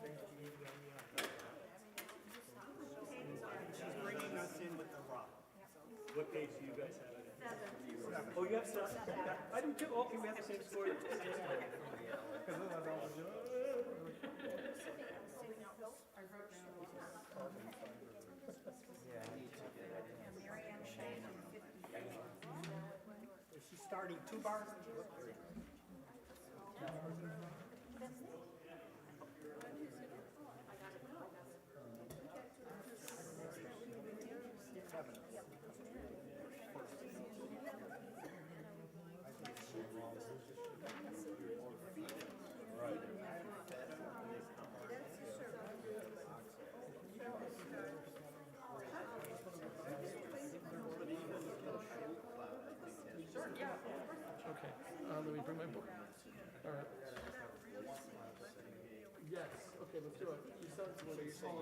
She's bringing us in with the rock. What page do you guys have it at? 7. Oh, you have 7? I do too. Okay, we have the same score. Is she starting 2 bars? Okay, let me bring my book. All right. Yes, okay, let's do it. You sound what are you saying?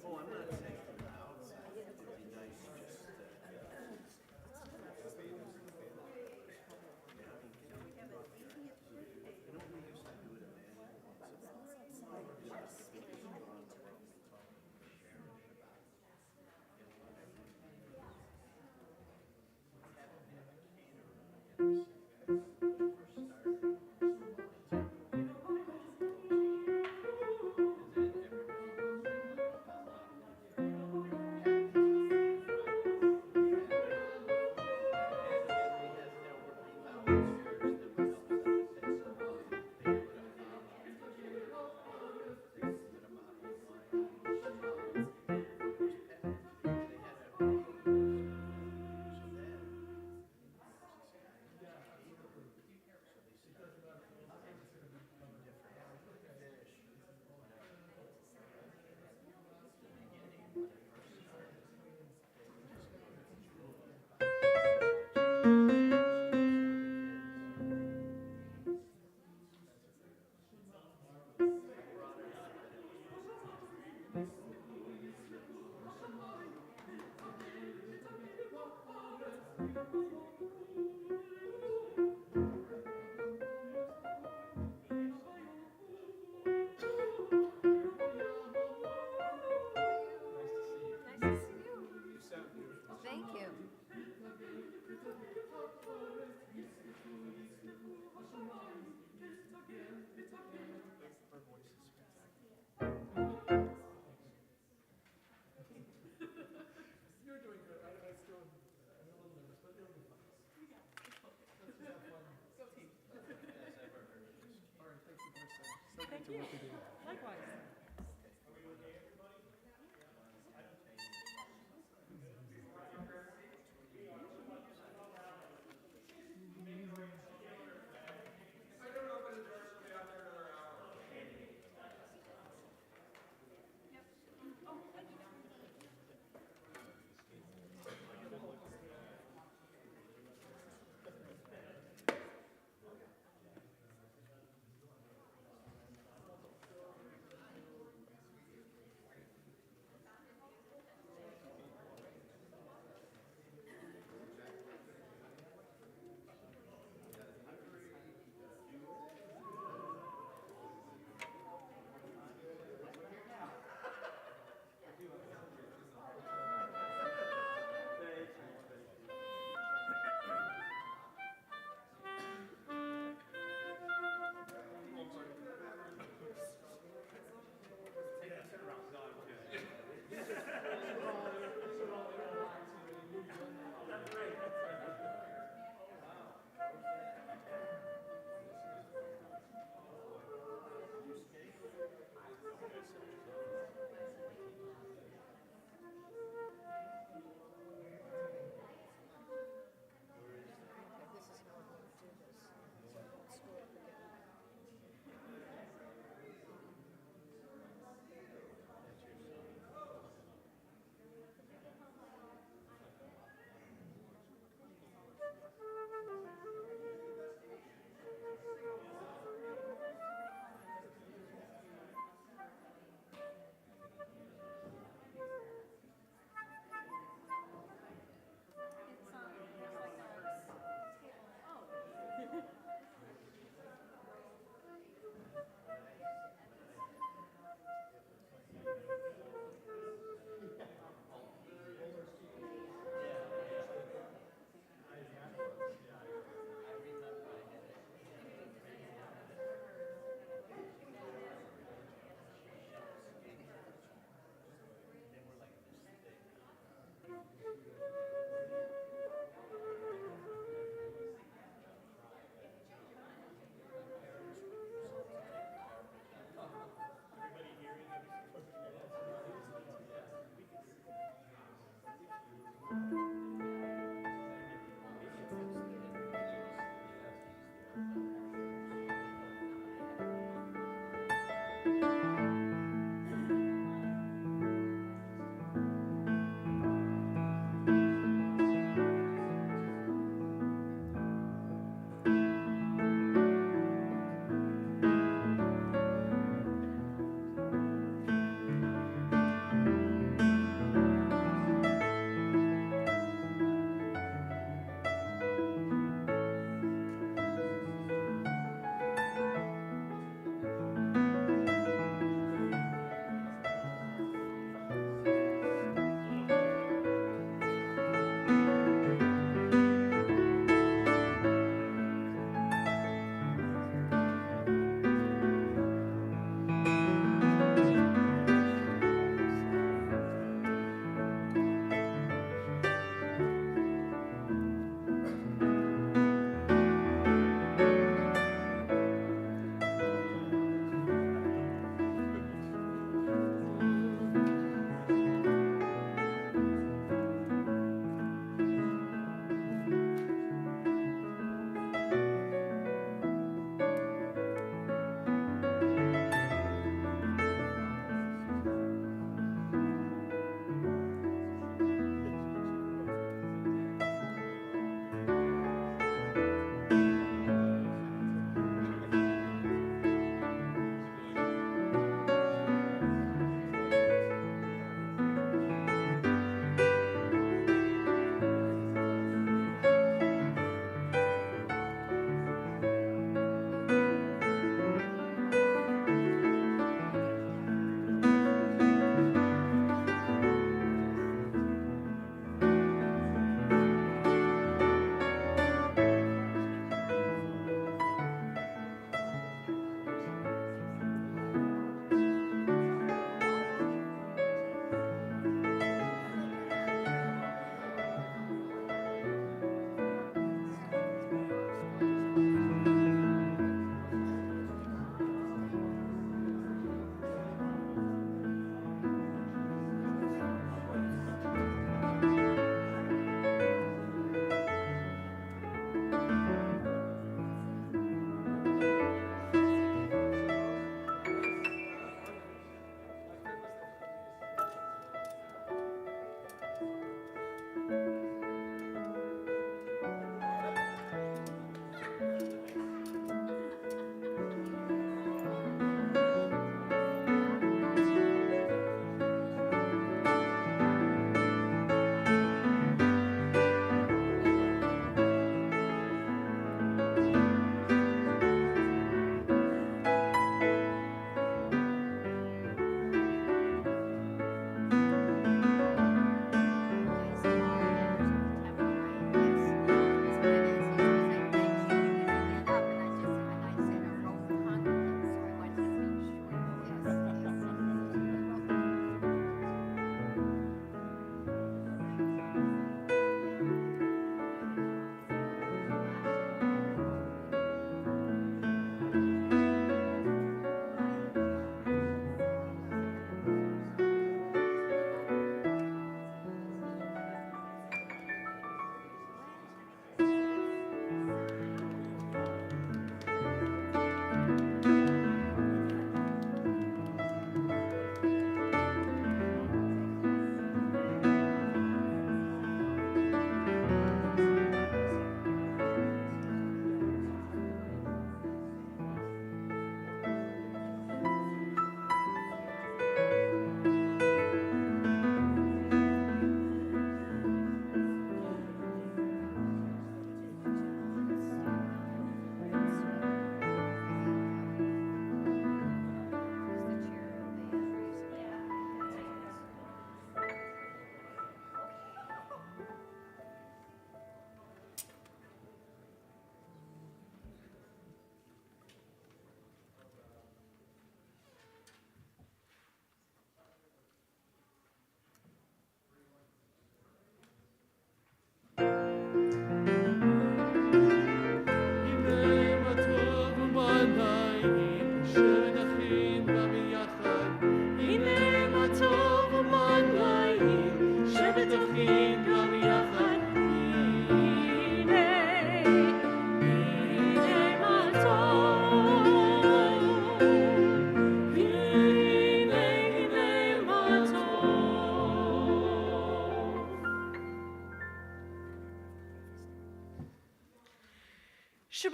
Oh, I'm not saying from the outside. It'd be nice just Likewise.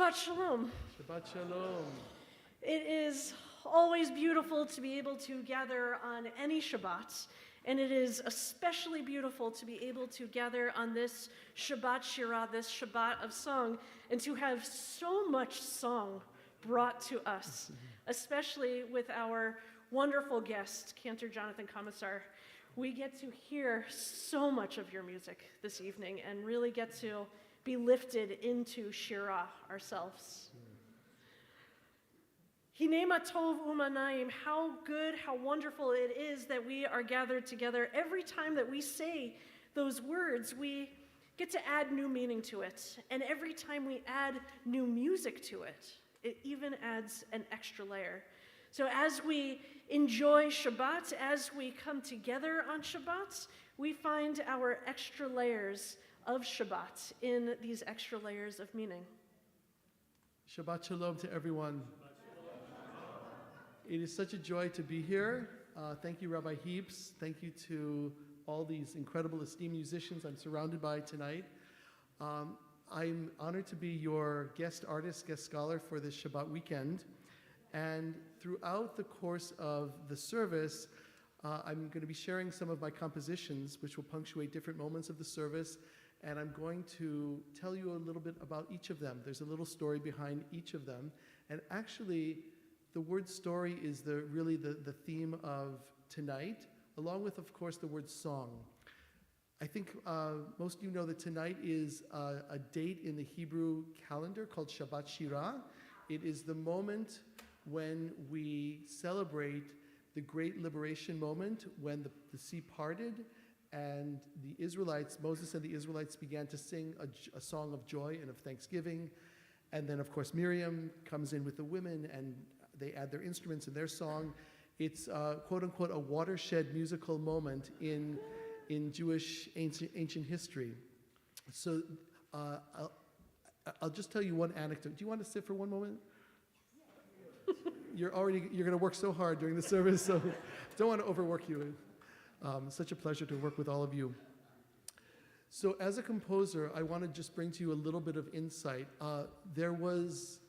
Shabbat Shalom. Shabbat Shalom. It is always beautiful to be able to gather on any Shabbat, and it is especially beautiful to be able to gather on this Shabbat Shirah, this Shabbat of song, and to have so much song brought to us, especially with our wonderful guest, Cantor Jonathan Comisar. We get to hear so much of your music this evening and really get to be lifted into Shirah ourselves. Hinema tov umanayim, how good, how wonderful it is that we are gathered together. Every time that we say those words, we get to add new meaning to it. And every time we add new music to it, it even adds an extra layer. So as we enjoy Shabbat, as we come together on Shabbat, we find our extra layers of Shabbat in these extra layers of meaning. Shabbat Shalom to everyone. It is such a joy to be here. Thank you, Rabbi Heaps. Thank you to all these incredible esteemed musicians I'm surrounded by tonight. I'm honored to be your guest artist, guest scholar for this Shabbat weekend. And throughout the course of the service, I'm going to be sharing some of my compositions, which will punctuate different moments of the service. And I'm going to tell you a little bit about each of them. There's a little story behind each of them. And actually, the word story is really the theme of tonight, along with, of course, the word song. I think most of you know that tonight is a date in the Hebrew calendar called Shabbat Shir. It is the moment when we celebrate the great liberation moment when the sea parted and the Israelites, Moses and the Israelites began to sing a song of joy and of thanksgiving. And then, of course, Miriam comes in with the women and they add their instruments in their song. It's, quote unquote, a watershed musical moment in Jewish ancient history. So I'll just tell you one anecdote. Do you want to sit for one moment? You're going to work so hard during the service, so don't want to overwork you. Such a pleasure to work with all of you. So as a composer, I want to just bring to you a little bit of insight. There was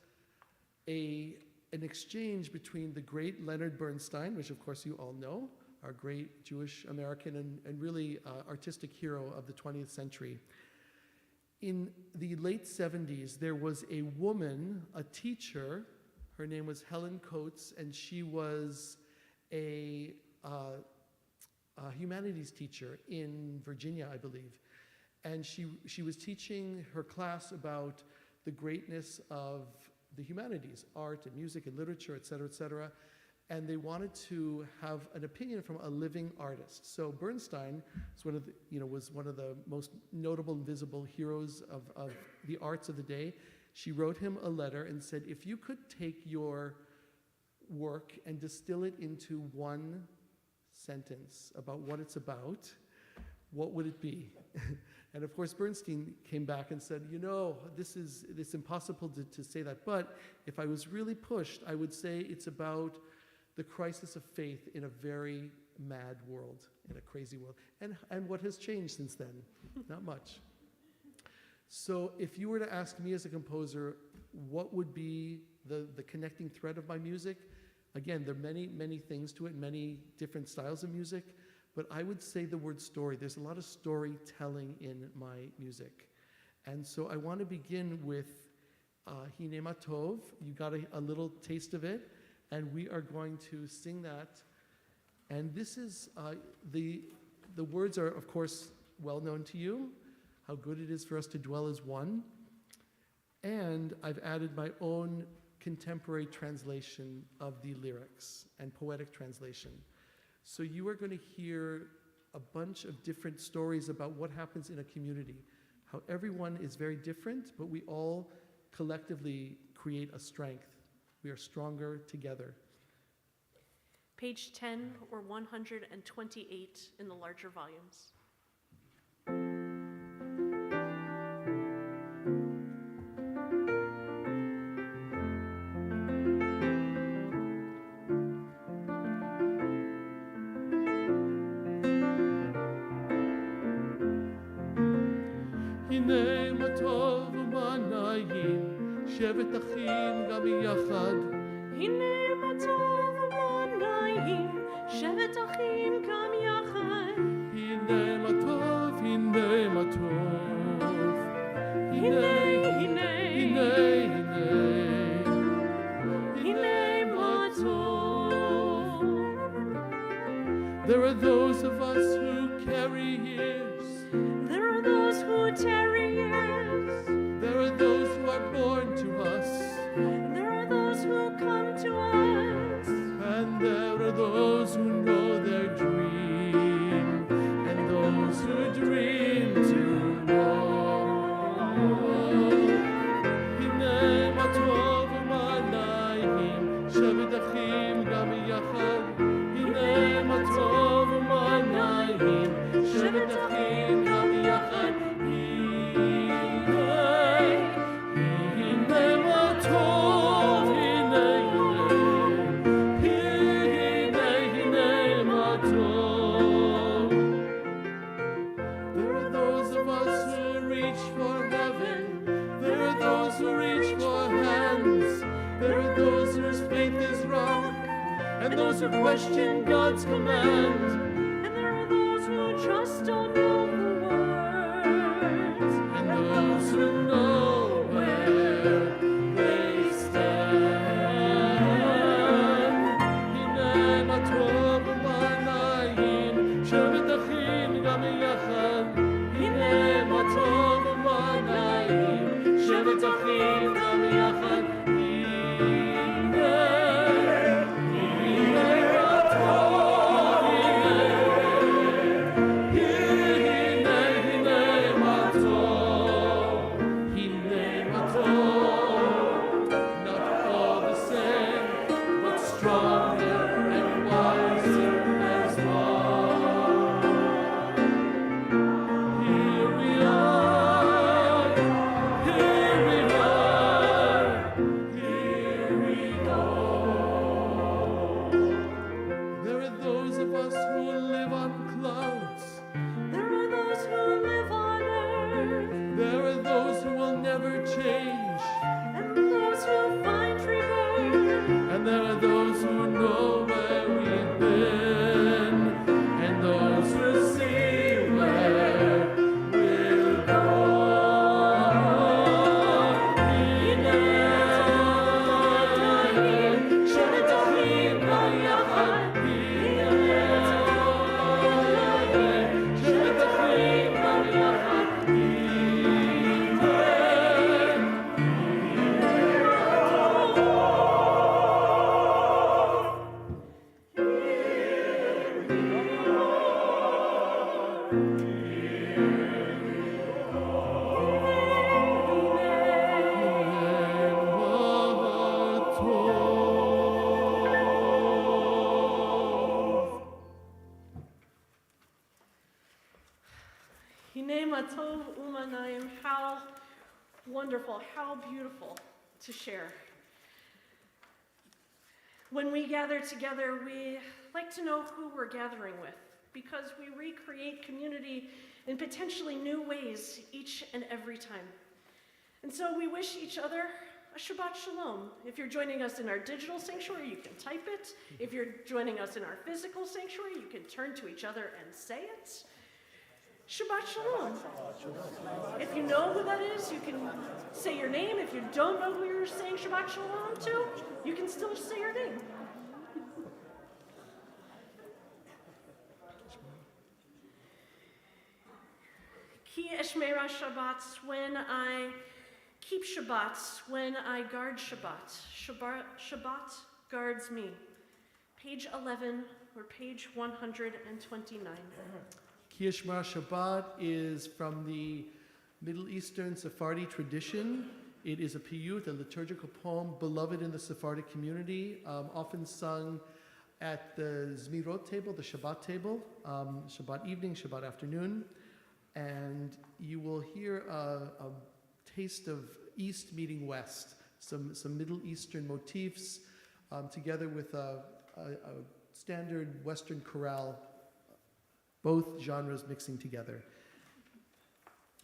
an exchange between the great Leonard Bernstein, which of course you all know, our great Jewish American and really artistic hero of the 20th century. In the late 70s, there was a woman, a teacher. Her name was Helen Coates, and she was a humanities teacher in Virginia, I believe. And she was teaching her class about the greatness of the humanities, art and music and literature, et cetera, and they wanted to have an opinion from a living artist. So Bernstein was one of the most notable and visible heroes of the arts of the day. She wrote him a letter and said, if you could take your work and distill it into one sentence about what it's about, what would it be? And of course, Bernstein came back and said, it's impossible to say that, but if I was really pushed, I would say it's about the crisis of faith in a very mad world, in a crazy world. And what has changed since then? Not much. So if you were to ask me as a composer, what would be the connecting thread of my music? Again, there are many, many things to it, many different styles of music, but I would say the word story. There's a lot of storytelling in my music. And so I want to begin with Hinema Tov. You got a little taste of it, and we are going to sing that. And this is, the words are, of course, well known to you. How good it is for us to dwell as one. And I've added my own contemporary translation of the lyrics and poetic translation. So you are going to hear a bunch of different stories about what happens in a community, how everyone is very different, but we all collectively create a strength. We are stronger together. Page 10 or 128 in the larger volumes. Hinema tov umanayim שבת אחים גם יחד. הנה מה טוב ומה נעים, שבת אחים גם יחד. הנה מה טוב, הנה מה טוב. הנה, הנה, הנה, הנה מה טוב. There are those of us who carry years. There are those who tarry years. There are those who are born to us. There are those who come to us. And there are those who know their dream. And those who dream to know. הנה מה טוב ומה נעים, שבת אחים גם יחד. הנה מה טוב ומה נעים, שבת אחים גם יחד. הנה מה טוב, הנה מה טוב. There are those of us who reach for heaven. There are those who reach for hands. There are those whose faith is rock, and those who question God's command. And there are those who just don't know the words. And those who know where they stand. הנה מה טוב ומה נעים, שבת אחים גם יחד. הנה מה טוב ומה נעים, שבת אחים גם יחד. How wonderful, how beautiful to share. When we gather together, we like to know who we're gathering with, because we recreate community in potentially new ways each and every time. And so we wish each other a Shabbat Shalom. If you're joining us in our digital sanctuary, you can type it. If you're joining us in our physical sanctuary, you can turn to each other and say it. Shabbat Shalom. If you know who that is, you can say your name. If you don't know who you're saying Shabbat Shalom to, you can still say your name. Ki eshmera Shabbat, when I keep Shabbat, when I guard Shabbat. Shabbat guards me. Page 11 or page 129. Ki eshmera Shabbat is from the Middle Eastern Sephardi tradition. It is a piyut, a liturgical poem beloved in the Sephardic community, often sung at the Zmirot table, the Shabbat table, Shabbat evening, Shabbat afternoon. And you will hear a taste of East meeting West, some Middle Eastern motifs, together with a standard Western chorale, both genres mixing together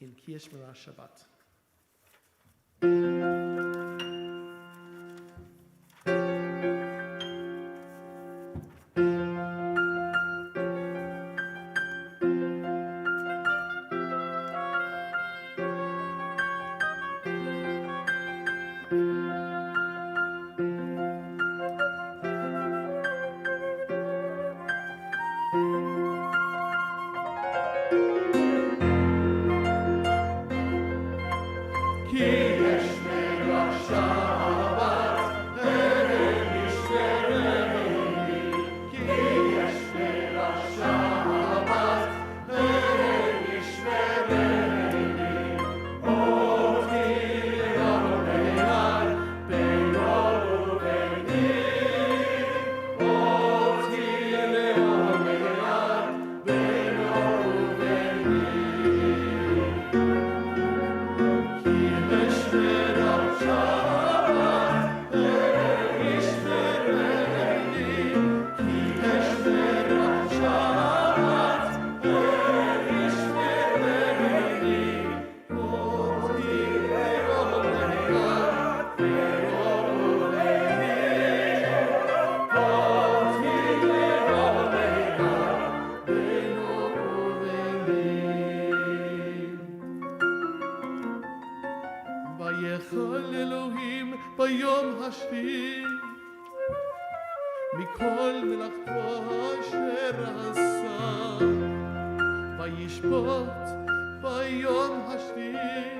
in Ki eshmera Shabbat. מכל מלאכתו אשר עשה, וישבות ביום השביעי,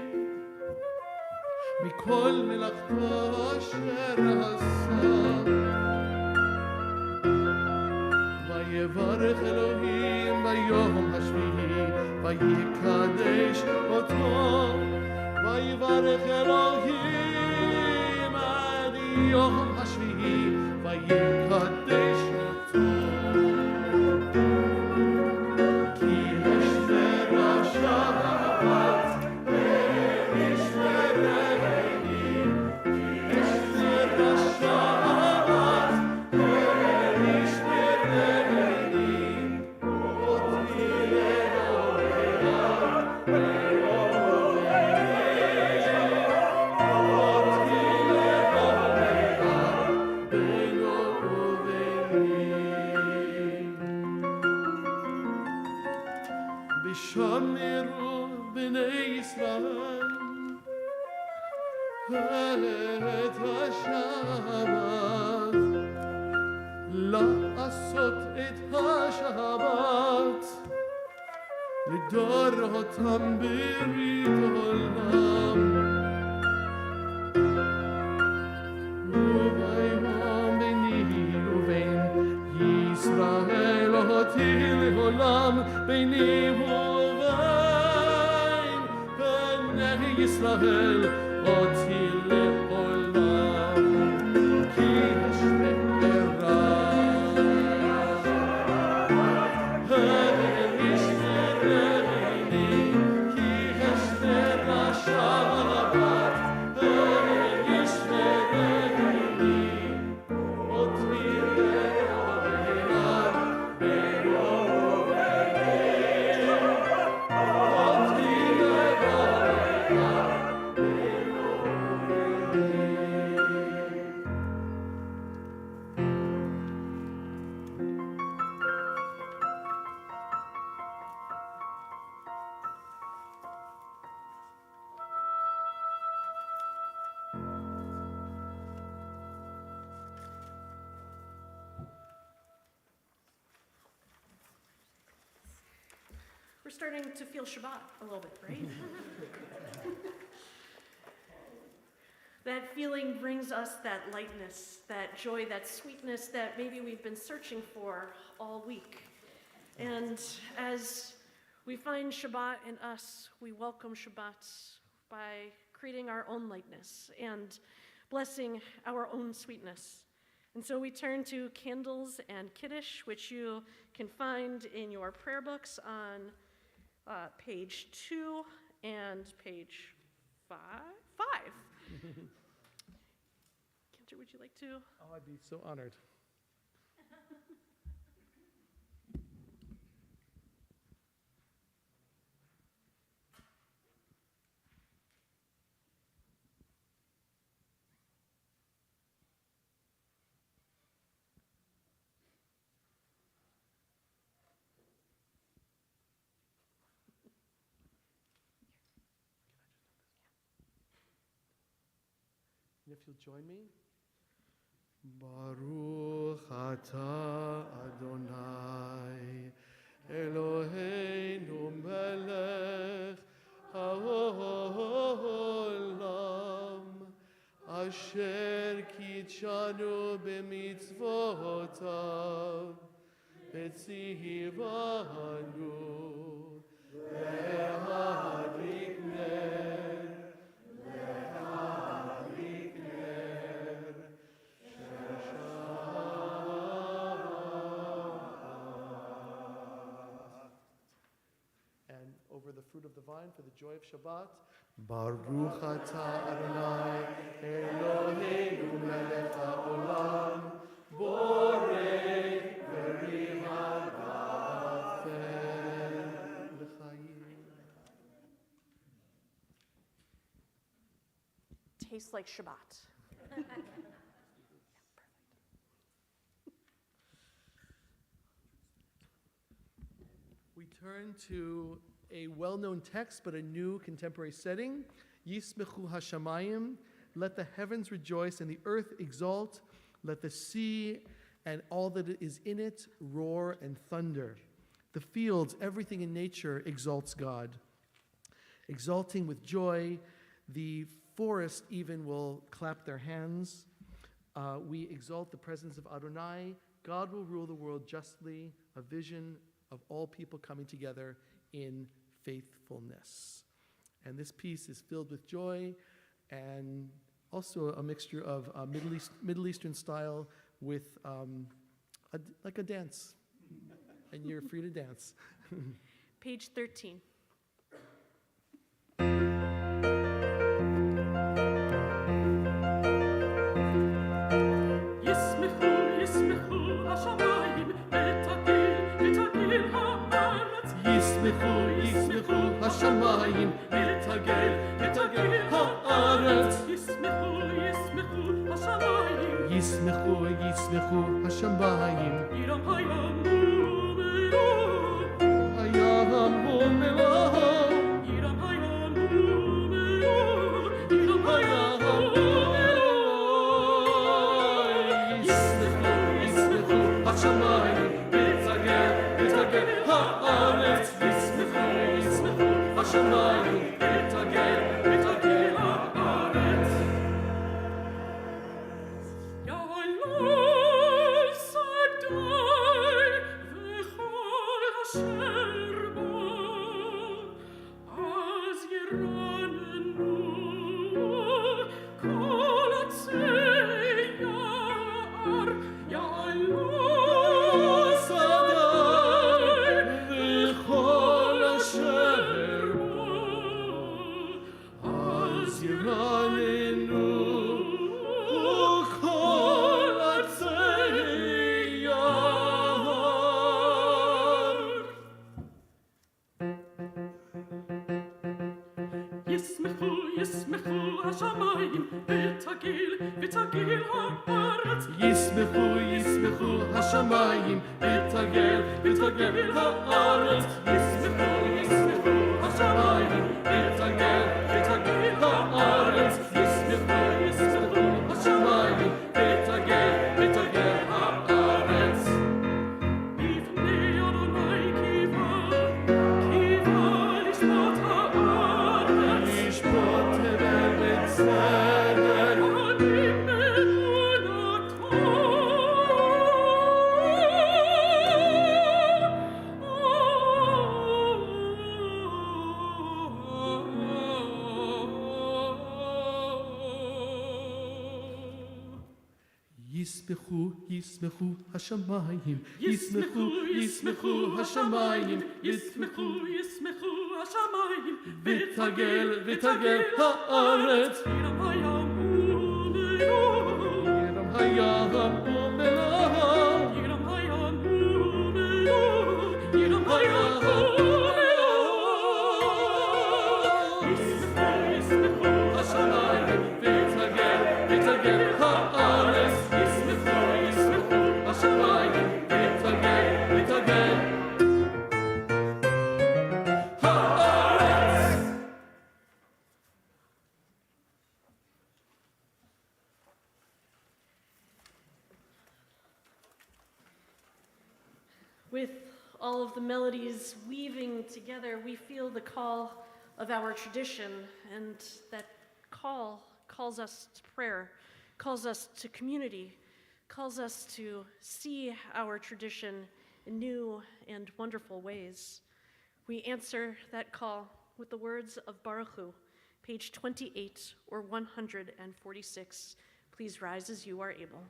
מכל מלאכתו אשר עשה, ויברך אלוהים ביום השביעי, ויקדש אותו, ויברך אלוהים עד יום השביעי, ויקדש אותו. כי אשתר השבת ואיש ורעי, כי אשתר השבת ואיש ורעי, אותי אלוהיה שמרו בני ישראל את השבת, לעשות את השבת לדורותם ברית עולם. וביום ביני ובין ישראל אותי לעולם, ביני ובין בני ישראל אותי לעולם. כי השתרה האיש ורעי, כי השתרה שבת האיש ורעי, אותי לעולם ביום ובין, אותי לעולם ביום ובין. We're starting to feel Shabbat a little bit, right? That feeling brings us that lightness, that joy, that sweetness that maybe we've been searching for all week. And as we find Shabbat in us, we welcome Shabbat by creating our own lightness and blessing our own sweetness. And so we turn to candles and Kiddush, which you can find in your prayer books on page 2 and page 5. Cantor, would you like to? Oh, I'd be so honored. And if you'll join me. Baruch atah Adonai Eloheinu melech haolam asher kitshanu b'mitzvotav v'tzivanu le'adlik ner over the fruit of the vine for the joy of Shabbat. Baruch atah Adonai Eloheinu melech haolam borei v'ri ha'gafel l'chaim. Tastes like Shabbat. We turn to a well-known text, but a new contemporary setting. Yismechu hashamayim, let the heavens rejoice and the earth exult. Let the sea and all that is in it, roar and thunder. The fields, everything in nature exalts God. Exalting with joy, the forest even will clap their hands. We exalt the presence of Adonai. God will rule the world justly, a vision of all people coming together in faithfulness. And this piece is filled with joy and also a mixture of Middle Eastern style with like a dance. And you're free to dance. Page 13. ישמחו השמיים, ותגל הארץ. ישמחו השמיים. הים ומלואו. ישמחו השמיים, ותגל הארץ. השמיים, ותגל הארץ. יעלו שדי וכל אשר בו, אז ירננו כל עצי יער. יעלו שדי וכל אשר ישמחו השמיים, ותגל הארץ. ישמחו השמיים, ותגל הארץ. ישמחו השמיים, ותגל הארץ. ישמחו השמיים, ותגל הארץ. לפני אדוני קיווה לשפוט הארץ. לשפוט בצדק. אני מאמונתו. ישמחו השמיים, ישמחו השמיים, ישמחו השמיים, ותגל הארץ. ירם הים ומלואו, ירם הים ומלואו, ירם הים ומלואו, ירם הים ומלואו. ישמחו השמיים, ותגל הארץ. With all of the melodies weaving together, we feel the call of our tradition, and that call calls us to prayer, calls us to community, calls us to see our tradition in new and wonderful ways. We answer that call with the words of Barchu, page 28 or 146. Please rise as you are able.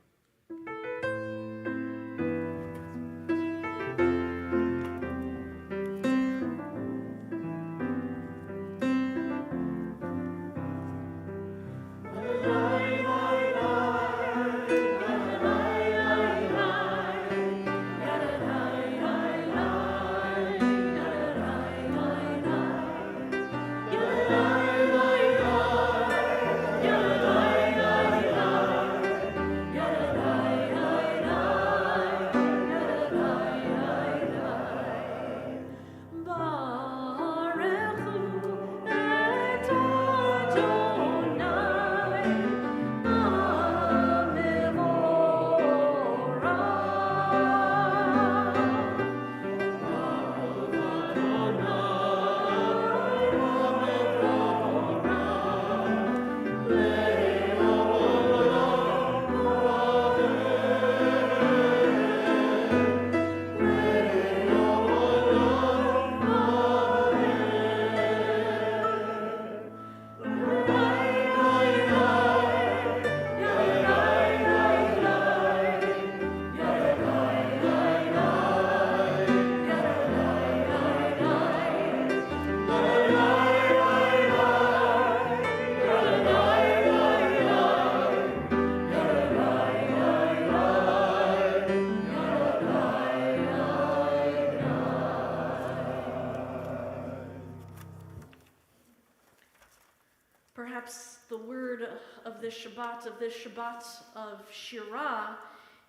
this Shabbat, of Shirah,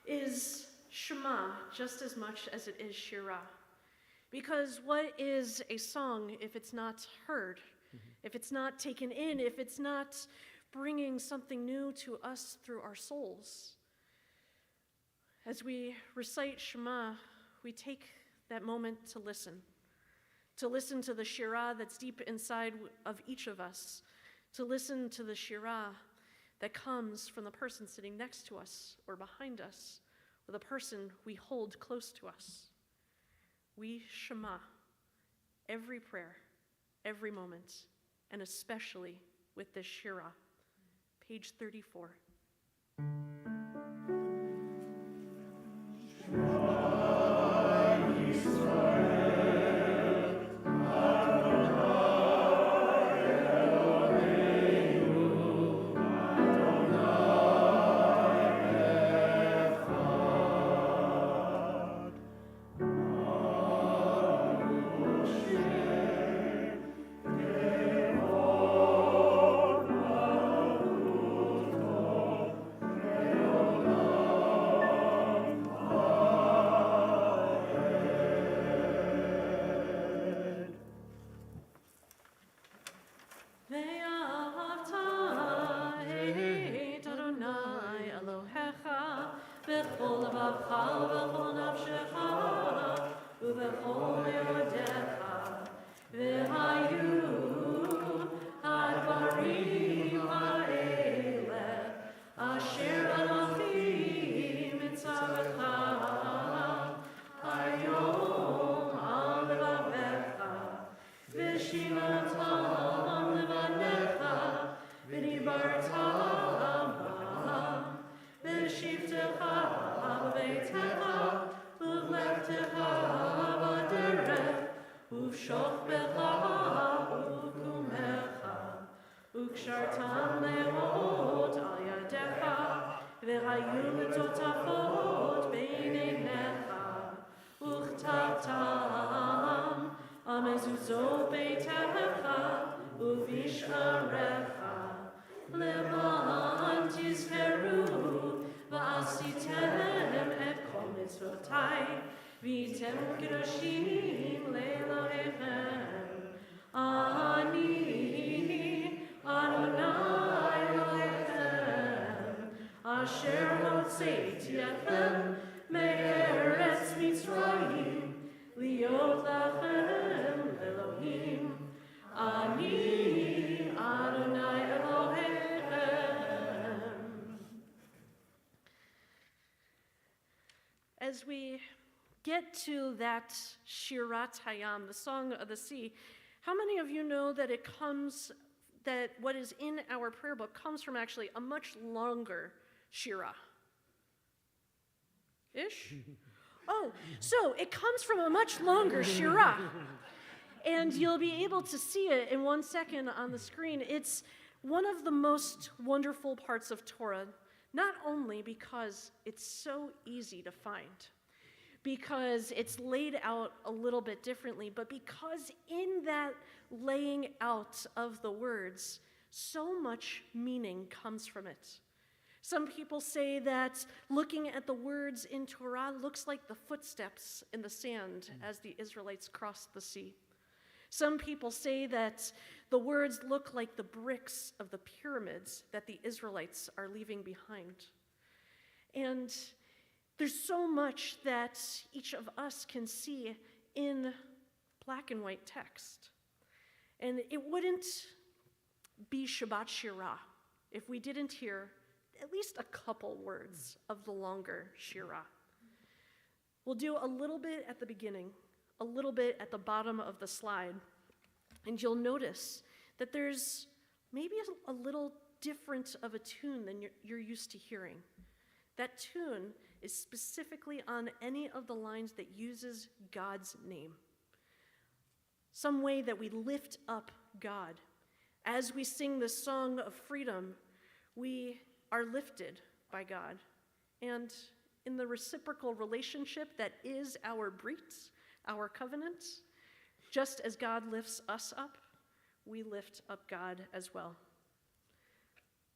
is Shema, just as much as it is Shirah. Because what is a song if it's not heard, if it's not taken in, if it's not bringing something new to us through our souls? As we recite Shema, we take that moment to listen to the Shirah that's deep inside of each of us, to listen to the Shirah that comes from the person sitting next to us or behind us, or the person we hold close to us. We Shema every prayer, every moment, and especially with this Shirah. Page 34. Vitem Kiddushim Le'Elohechem Ani Adonai Elohechem Asher Hotzeiti Etchem Me'eretz Mitzrayim Liot Lachem Elohim Ani Adonai Elohechem. As we get to that Shirat Hayam, the Song of the Sea, how many of you know that that what is in our prayer book comes from actually a much longer Shirah? Ish? Oh, so it comes from a much longer Shirah. And you'll be able to see it in 1 second on the screen. It's one of the most wonderful parts of Torah, not only because it's so easy to find, because it's laid out a little bit differently, but because in that laying out of the words, so much meaning comes from it. Some people say that looking at the words in Torah looks like the footsteps in the sand as the Israelites crossed the sea. Some people say that the words look like the bricks of the pyramids that the Israelites are leaving behind. And there's so much that each of us can see in black and white text. And it wouldn't be Shabbat Shirah if we didn't hear at least a couple words of the longer Shirah. We'll do a little bit at the beginning, a little bit at the bottom of the slide, and you'll notice that there's maybe a little different of a tune than you're used to hearing. That tune is specifically on any of the lines that uses God's name. Some way that we lift up God. As we sing the song of freedom, we are lifted by God. And in the reciprocal relationship that is our brit, our covenant, just as God lifts us up, we lift up God as well.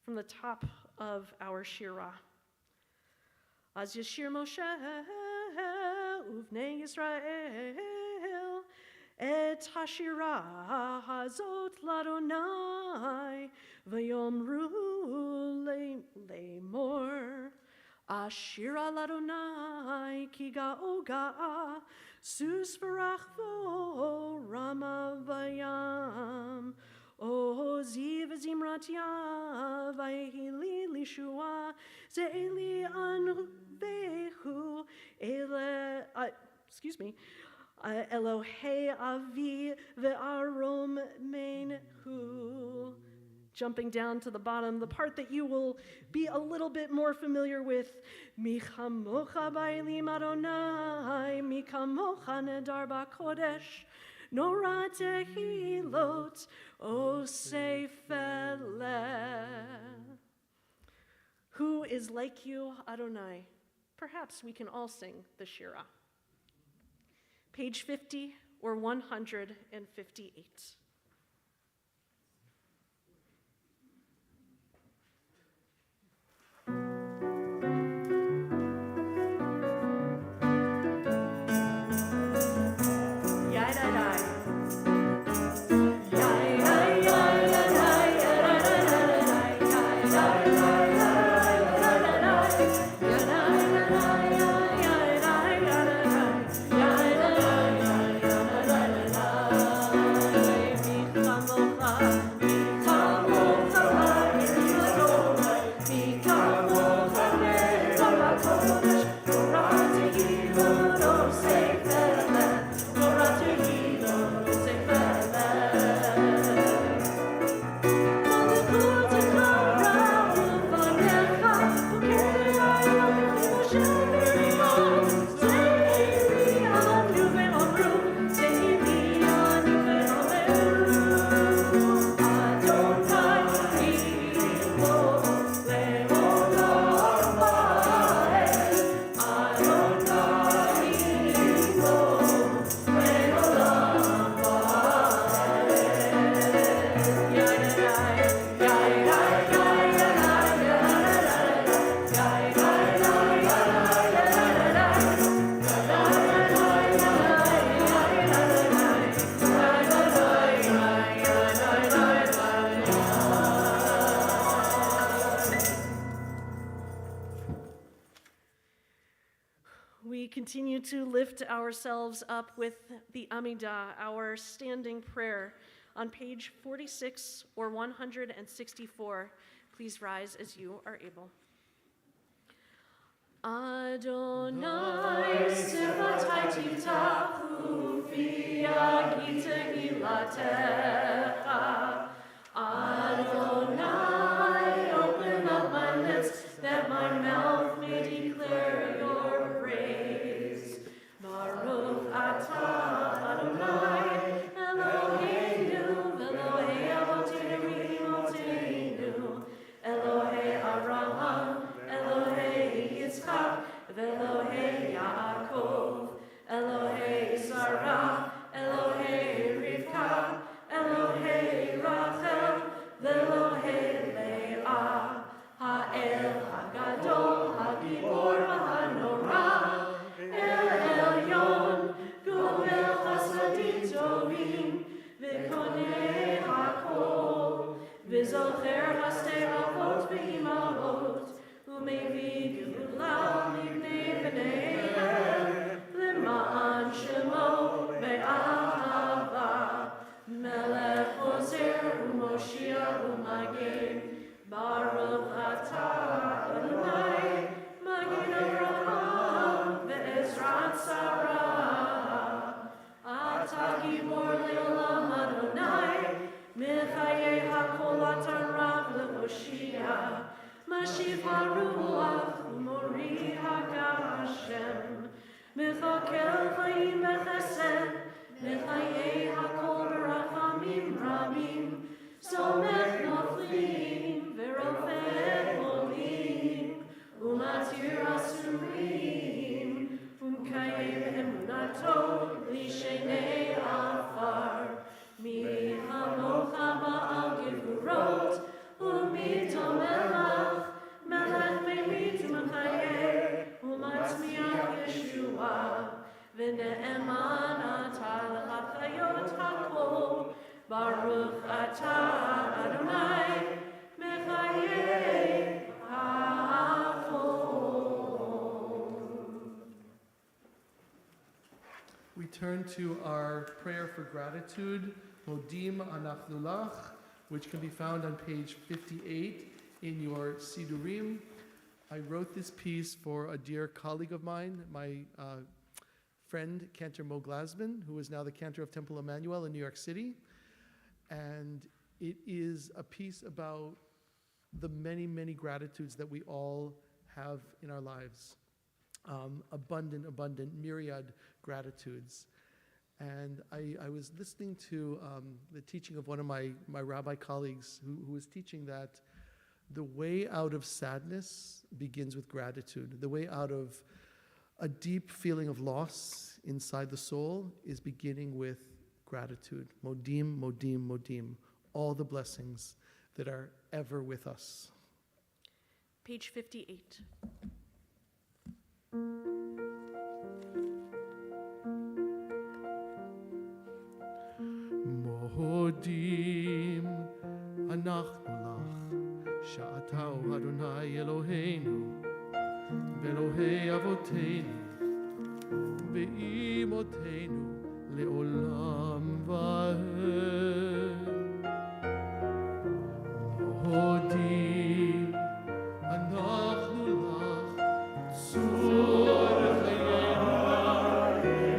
from the top of our Shirah. Az Yashir Moshe uvnei Yisrael et hashirah hazot ladonai v'yomru lemor Ashira ladonai ki ga'oga sus v'rachvo rama vayam O ziv zimratia vayhili lishua ze'eli anvehu Elohei avi ve'arom menhu. Jumping down to the bottom, the part that you will be a little bit more familiar with. Michamocha ba'elim Adonai, Michamocha nedar ba'kodesh, Nora tehilot, osefele. Who is like you, Adonai? Perhaps we can all sing the Shirah. Page 50 or 158. Continue to lift ourselves up with the Amida, our standing prayer, on page 46 or 164. Please rise as you are able. Adonai sevatai tiftachu v'yagita ilatecha. Adonai, open up my lips that my mouth may declare your praise. Baruch atah Adonai Eloheinu v'Elohei avoteinu Elohei Avraham Elohei Yitzchak v'Elohei Yaakov Elohei Sarah Elohei Rivka Elohei Rachel v'Elohei Leah Ha'el Hagadol Hagibor Ha'Norah El Elyon Gomel Chasadim Tovim V'konei Hakol V'zocher Hastei Avot V'imavot U'mevi Geulah Mibnei B'neihem L'ma'an Shemo Be'ahava Melech Ozer U'Moshiach U'Magen Baruch atah Adonai Magen Avraham Ve'ezrat Sarah Atah Gibor Le'olam Adonai Mechayei HaKol Atarav Le'Hoshia Mashiv HaRuach U'Mori HaGashem Mechakel Chayim B'Chesed Mechayei HaKol B'Rachamim Rabim Somech Noflim Rofeh Cholim Umatir Asurim Umkayim Emunato Lishenei Afar Mi Hamocha Ba'al Gevurot Umi Tomel Yeshua, v'ne'eman ata l'chayot hakol, Baruch ata Adonai, mechayei hakol. We turn to our prayer for gratitude, Modim Anachnu Lach, which can be found on page 58 in your Sidurim. I wrote this piece for a dear colleague of mine, my friend Cantor Mo Glasman, who is now the Cantor of Temple Emmanuel in New York City. And it is a piece about the many, many gratitudes that we all have in our lives. Abundant, myriad gratitudes. And I was listening to the teaching of one of my rabbi colleagues who was teaching that the way out of sadness begins with gratitude. The way out of a deep feeling of loss inside the soul is beginning with gratitude. Modim, modim, modim. All the blessings that are ever with us. Page 58. Modim anachnu lach sha'atau Adonai Eloheinu ve'Elohei avoteinu ve'imotenu le'olam va'ed. Modim anachnu lach tzur chayenu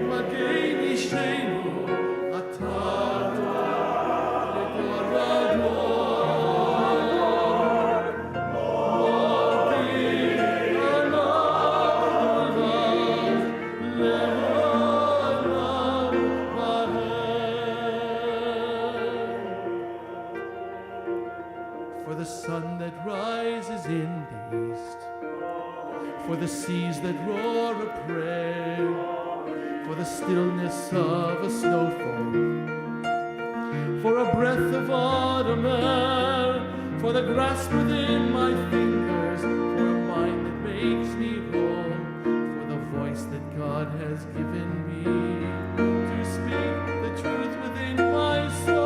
magei nishtenu atah for the seas that roar a prayer, for the stillness of a snowfall, for a breath of autumn air, for the grasp within my fingers, for a mind that makes me whole, for the voice that God has given me to speak the truth within my soul.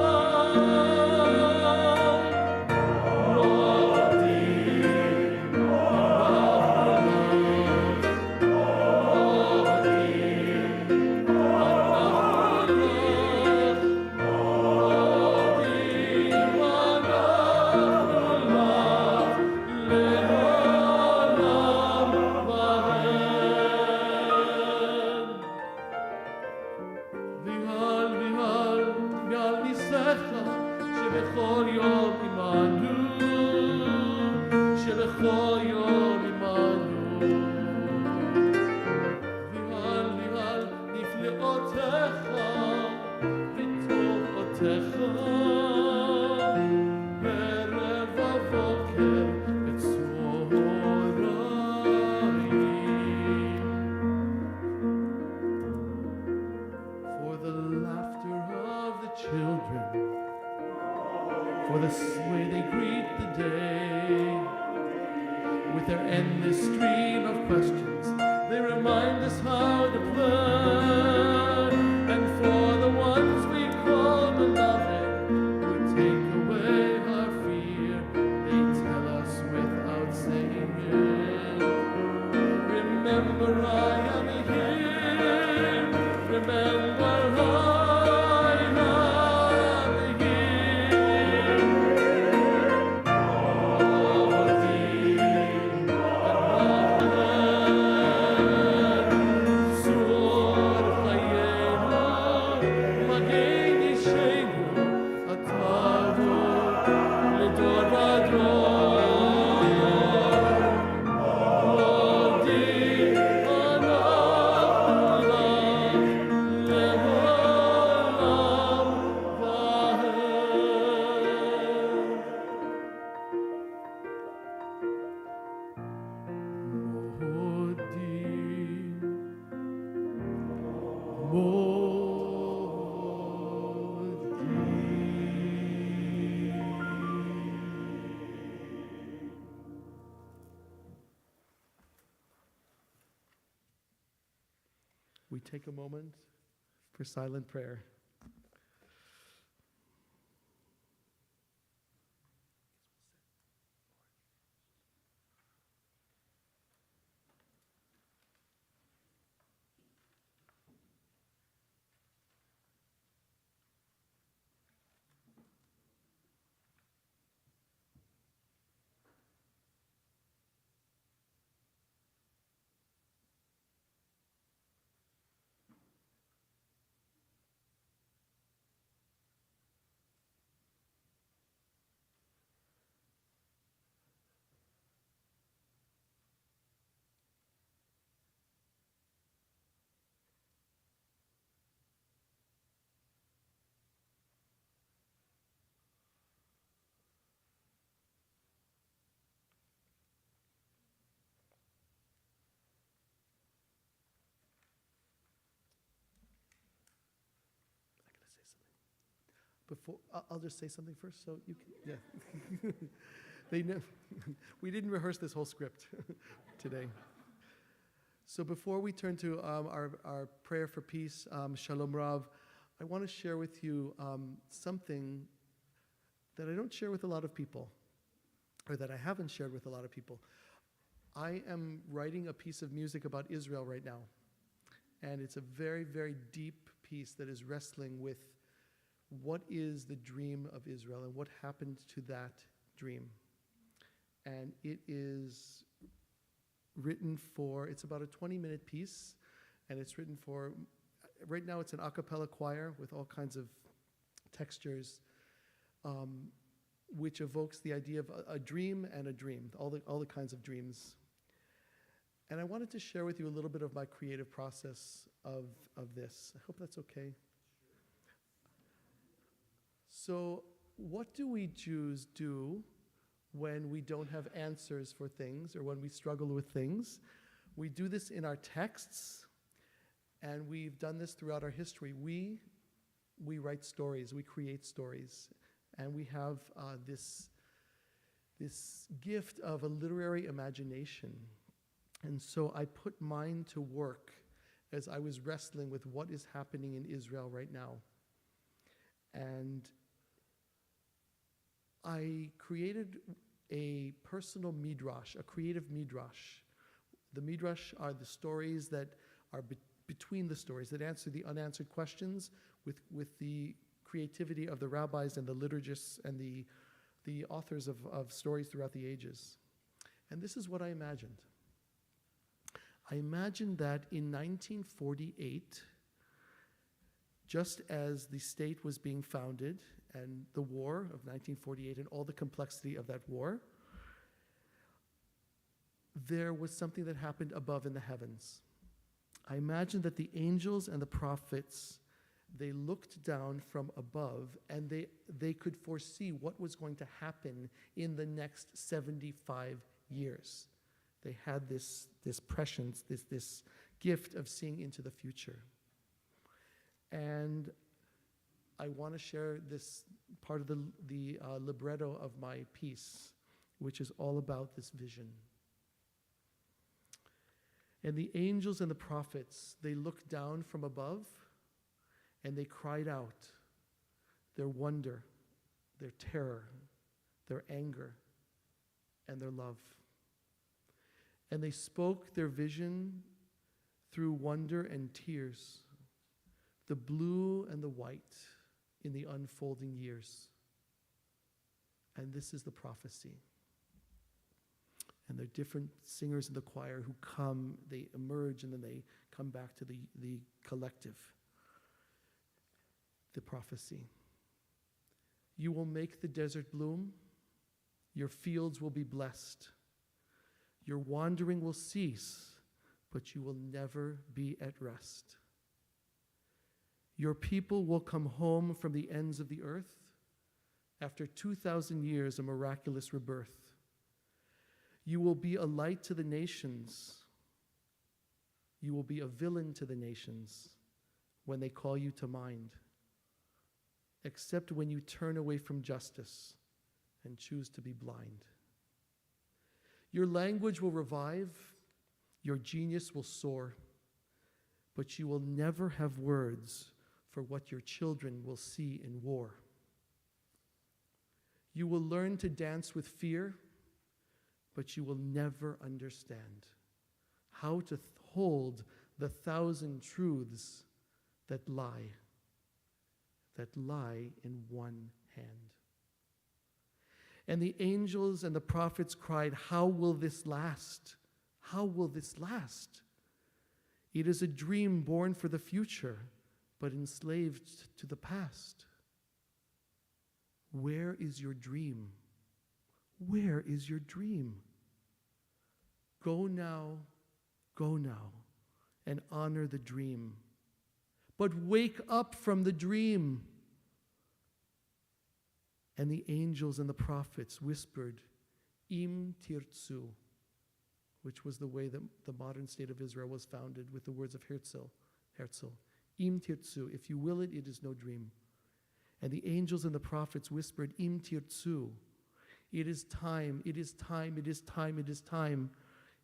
we take a moment for silent prayer. Before, I'll just say something first, so you can, yeah. They know, we didn't rehearse this whole script today. So before we turn to our prayer for peace, Shalom Rav, I want to share with you something that I don't share with a lot of people, or that I haven't shared with a lot of people. I am writing a piece of music about Israel right now, and it's a very, very deep piece that is wrestling with what is the dream of Israel and what happened to that dream. And it is written for, it's about a 20-minute piece, and it's written for, right now it's an a cappella choir with all kinds of textures, which evokes the idea of a dream and a dream, all the kinds of dreams. And I wanted to share with you a little bit of my creative process of this. I hope that's okay. So what do we Jews do when we don't have answers for things or when we struggle with things? We do this in our texts, and we've done this throughout our history. We write stories, we create stories, and we have this gift of a literary imagination. And so I put mine to work as I was wrestling with what is happening in Israel right now. And I created a personal midrash, a creative midrash. The midrash are the stories that are between the stories, that answer the unanswered questions with the creativity of the rabbis and the liturgists and the authors of stories throughout the ages. And this is what I imagined. I imagined that in 1948, just as the state was being founded and the war of 1948 and all the complexity of that war, there was something that happened above in the heavens. I imagine that the angels and the prophets, they looked down from above and they could foresee what was going to happen in the next 75 years. They had this prescience, this gift of seeing into the future. And I want to share this part of the libretto of my piece, which is all about this vision. And the angels and the prophets, they looked down from above and they cried out their wonder, their terror, their anger, and their love. And they spoke their vision through wonder and tears, the blue and the white in the unfolding years. And this is the prophecy. And there are different singers in the choir who come, they emerge, and then they come back to the collective. The prophecy. You will make the desert bloom. Your fields will be blessed. Your wandering will cease, but you will never be at rest. Your people will come home from the ends of the earth after 2,000 years of miraculous rebirth. You will be a light to the nations. You will be a villain to the nations when they call you to mind, except when you turn away from justice and choose to be blind. Your language will revive, your genius will soar, but you will never have words for what your children will see in war. You will learn to dance with fear, but you will never understand how to hold the 1,000 truths that lie in one hand. And the angels and the prophets cried, "How will this last? How will this last? It is a dream born for the future, but enslaved to the past." Where is your dream? Where is your dream? Go now, and honor the dream. But wake up from the dream. And the angels and the prophets whispered, Im tirtzu, which was the way that the modern state of Israel was founded with the words of Herzl. Im tirtzu, if you will it, it is no dream. And the angels and the prophets whispered, Im tirtzu, it is time, it is time, it is time, it is time,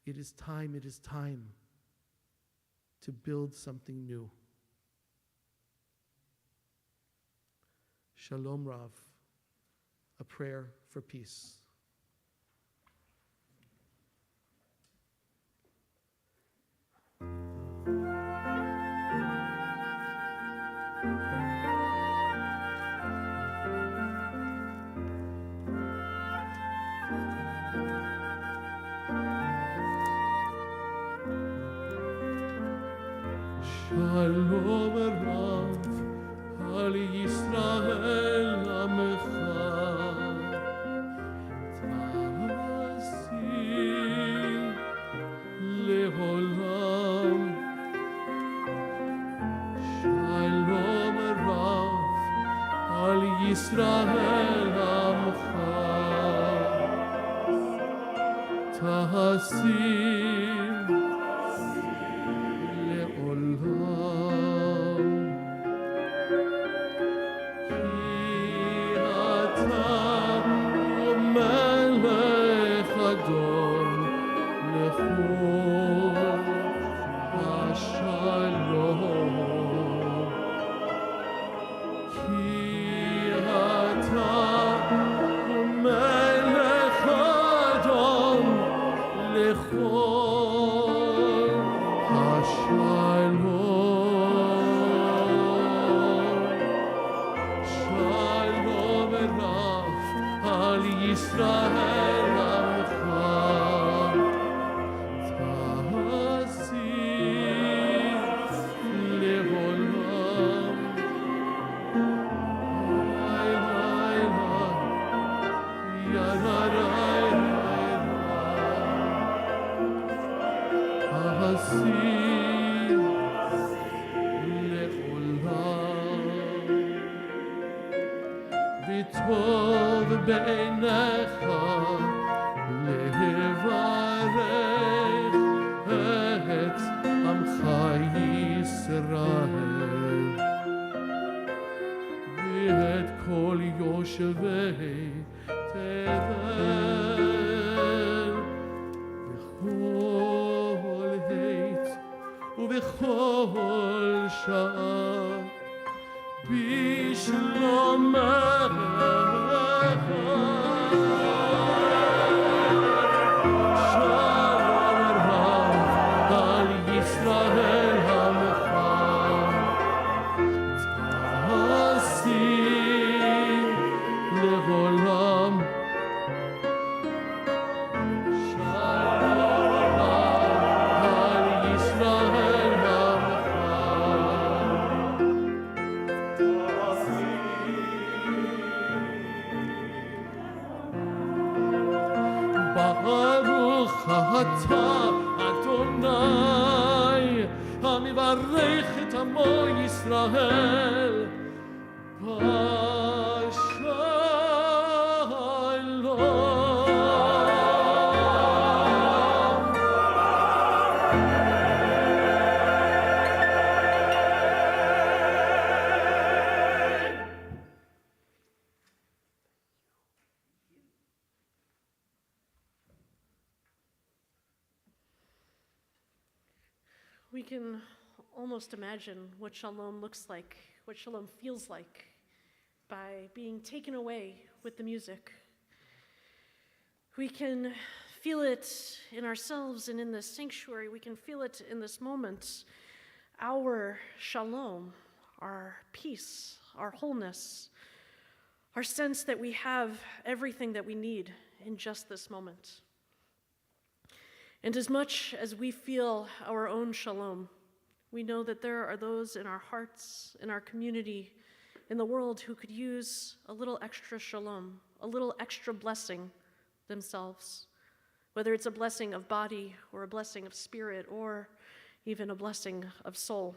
it is time, it is time to build something new. Shalom Rav, a prayer for peace. Shalom Rav al Yisrael Amecha Ta'asim Le'olam. Shalom Rav al Yisrael Amecha Ta'asim We can almost imagine what shalom looks like, what shalom feels like by being taken away with the music. We can feel it in ourselves and in this sanctuary. We can feel it in this moment. Our shalom, our peace, our wholeness, our sense that we have everything that we need in just this moment. And as much as we feel our own shalom, we know that there are those in our hearts, in our community, in the world who could use a little extra shalom, a little extra blessing themselves, whether it's a blessing of body or a blessing of spirit or even a blessing of soul.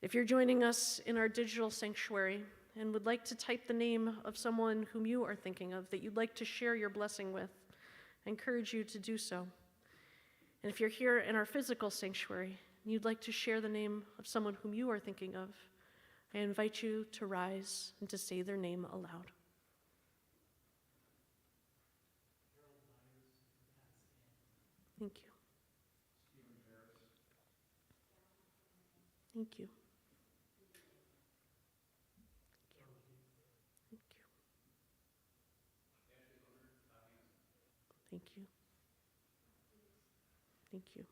If you're joining us in our digital sanctuary and would like to type the name of someone whom you are thinking of that you'd like to share your blessing with, I encourage you to do so. And if you're here in our physical sanctuary and you'd like to share the name of someone whom you are thinking of, I invite you to rise and to say their name aloud. Thank you. Thank you. Thank you. Thank you. Thank you.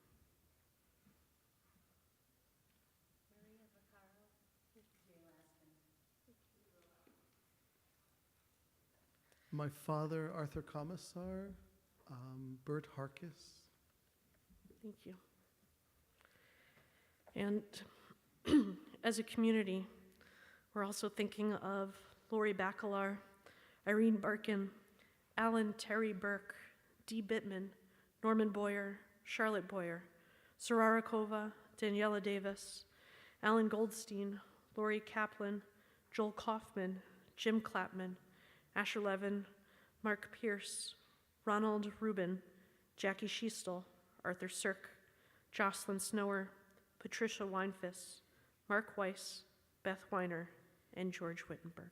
My father, Arthur Comisar, Bert Harkis. Thank you. And as a community, we're also thinking of Lori Bacalar, Irene Barkin, Alan Terry Burke, Dee Bittman, Norman Boyer, Charlotte Boyer, Sarara Kova, Daniela Davis, Alan Goldstein, Lori Kaplan, Joel Kaufman, Jim Clapman, Asher Levin, Mark Pierce, Ronald Rubin, Jackie Schiestel, Arthur Sirk, Jocelyn Snower, Patricia Weinfuss, Mark Weiss, Beth Weiner, and George Wittenberg.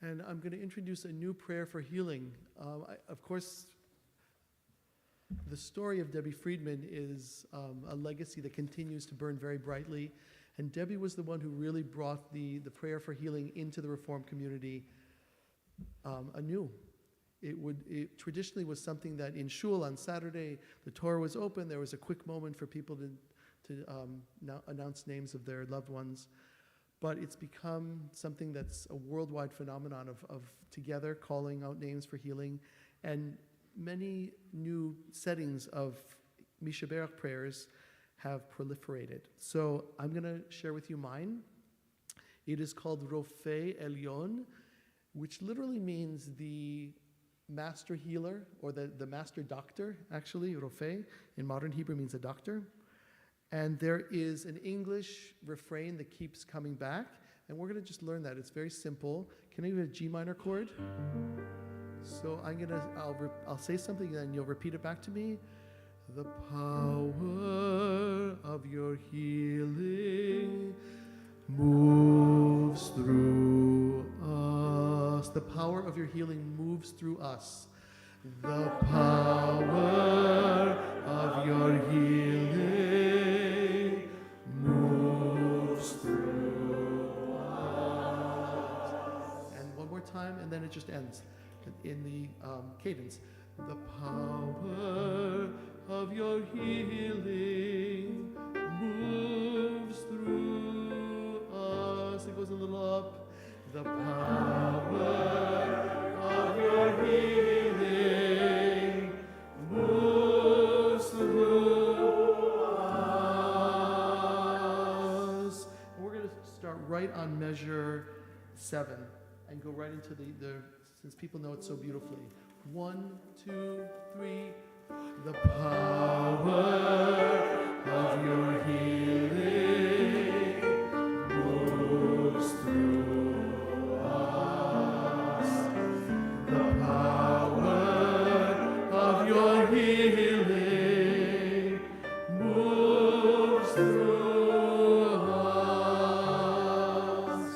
And I'm going to introduce a new prayer for healing. Of course, the story of Debbie Friedman is a legacy that continues to burn very brightly. And Debbie was the one who really brought the prayer for healing into the Reformed community anew. It traditionally was something that in shul on Saturday, the Torah was open, there was a quick moment for people to announce names of their loved ones. But it's become something that's a worldwide phenomenon of together calling out names for healing. And many new settings of Misha Berach prayers have proliferated. So I'm going to share with you mine. It is called Rofeh Elyon, which literally means the master healer, or the master doctor, actually. Rofeh in modern Hebrew means a doctor. And there is an English refrain that keeps coming back, and we're going to just learn that. It's very simple. Can I give a G minor chord? So I'll say something, and then you'll repeat it back to me. The power of your healing moves through us. The power of your healing moves through us. The power of your healing moves through us. And one more time, and then it just ends in the cadence. The power of your healing moves through us. It goes a little up. The power of your healing moves through us. And we're going to start right on measure 7 and go right into the since people know it so beautifully. 1, 2, 3. The power of your healing moves through us. The power of your healing moves through us.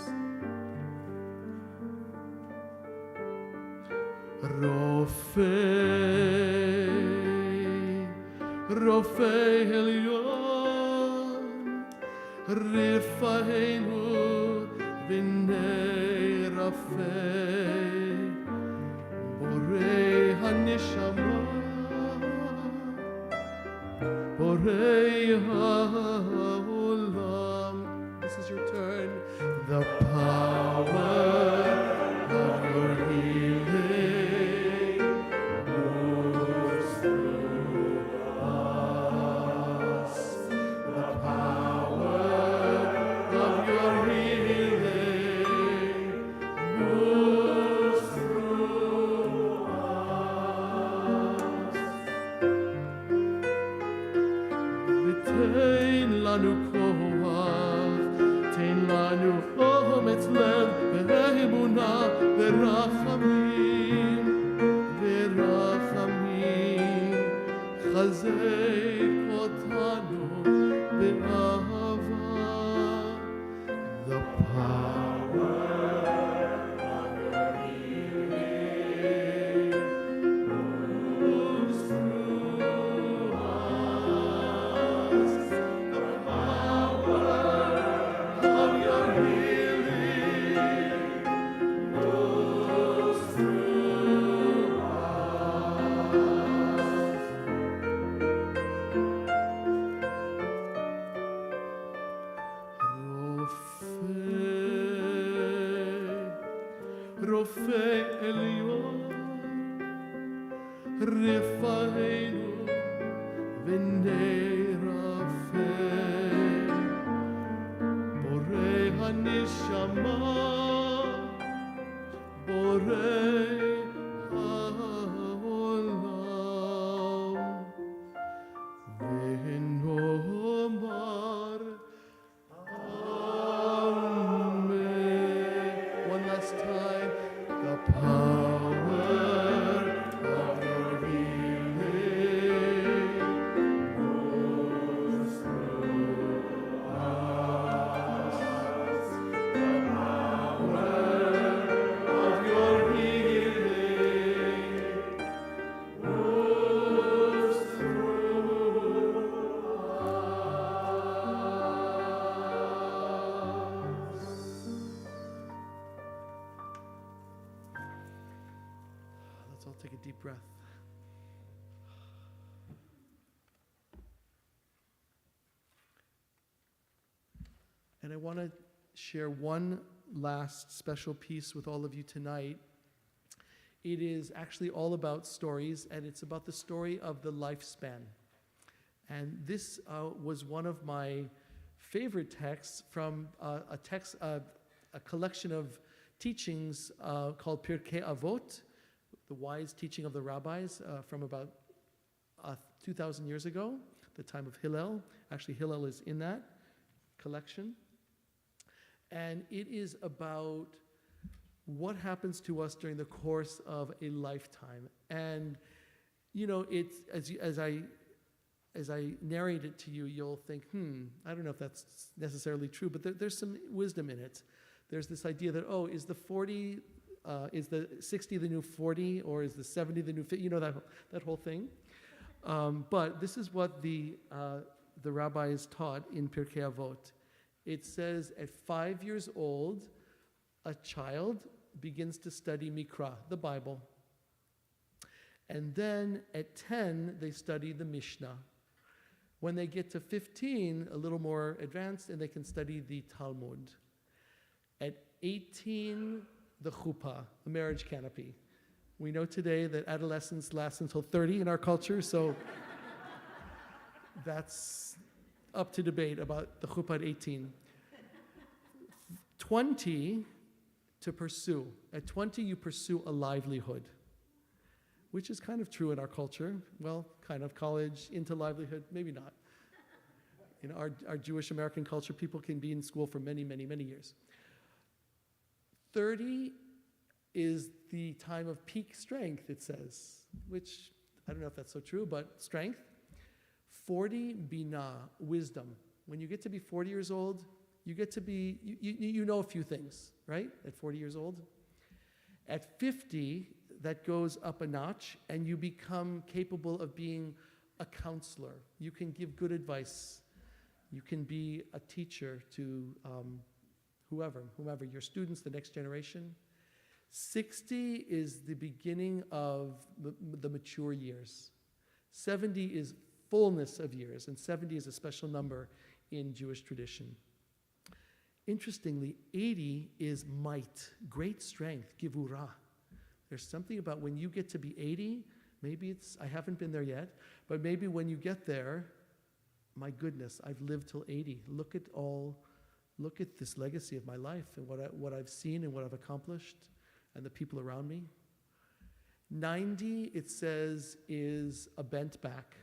Rofeh Rofeinu v'nei Rofeh Borei haneshama Borei ha'olam. This is your turn. The power of your healing moves through us. The power of your healing moves through us. V'tein lanu koach, tein lanu אומץ לב ואמונה ורחמים ורחמים חזק אותנו באהבה. The power of your healing moves through us. The power of your healing moves through us. Rofeh Elyon, Refaenu v'nei Rofeh Borei haneshama Borei ha'olam v'nomar Amen. One last time. The power of your healing moves through us. The power of your healing moves through us. Let's all take a deep breath. And I want to share one last special piece with all of you tonight. It is actually all about stories, and it's about the story of the lifespan. And this was one of my favorite texts from a collection of teachings called Pirkei Avot, the wise teaching of the rabbis from about 2,000 years ago, the time of Hillel. Actually, Hillel is in that collection. And it is about what happens to us during the course of a lifetime. And, you know, it's as I narrate it to you, you'll think, I don't know if that's necessarily true, but there's some wisdom in it. There's this idea that, is the 60 the new 40, or is the 70 the new 50? You know, that whole thing. But this is what the rabbis taught in Pirkei Avot. It says at 5 years old, a child begins to study Mikra, the Bible. And then at 10, they study the Mishnah. When they get to 15, a little more advanced, and they can study the Talmud. At 18, the chuppah, the marriage canopy. We know today that adolescence lasts until 30 in our culture, so that's up to debate about the chuppah at 18. 20, to pursue. At 20, you pursue a livelihood, which is kind of true in our culture. Well, kind of college, into livelihood, maybe not. In our Jewish American culture, people can be in school for many, many, many years. 30 is the time of peak strength, it says, which I don't know if that's so true, but strength. 40, binah, wisdom. When you get to be 40 years old, you get to be, you know a few things, right? At 40 years old. At 50, that goes up a notch, and you become capable of being a counselor. You can give good advice. You can be a teacher to whomever, your students, the next generation. 60 is the beginning of the mature years. 70 is fullness of years, and 70 is a special number in Jewish tradition. Interestingly, 80 is might, great strength, givurah. There's something about when you get to be 80, maybe I haven't been there yet, but maybe when you get there, my goodness, I've lived till 80. Look at this legacy of my life and what I've seen and what I've accomplished and the people around me. 90, it says, is a bent back.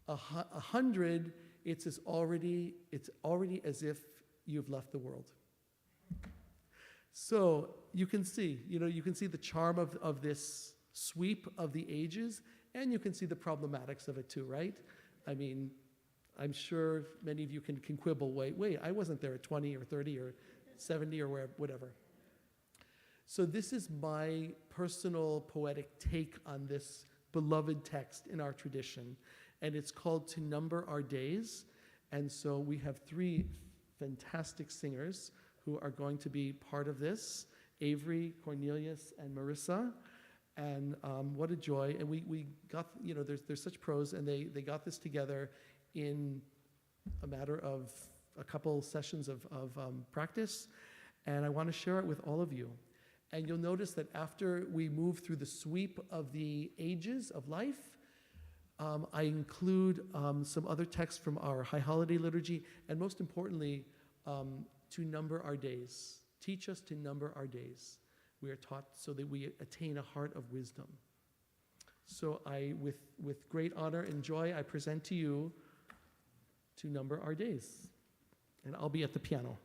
100, it's already as if you've left the world. So you can see the charm of this sweep of the ages, and you can see the problematics of it too, right? I mean, I'm sure many of you can quibble, wait, I wasn't there at 20 or 30 or 70 or whatever. So this is my personal poetic take on this beloved text in our tradition, and it's called To Number Our Days. And so we have 3 fantastic singers who are going to be part of this, Avery, Cornelius, and Marissa. And what a joy. And we got, there's such pros, and they got this together in a matter of a couple sessions of practice. And I want to share it with all of you. And you'll notice that after we move through the sweep of the ages of life, I include some other texts from our High Holiday liturgy, and most importantly, to number our days. Teach us to number our days. We are taught so that we attain a heart of wisdom. So with great honor and joy, I present to you To Number Our Days. And I'll be at the piano.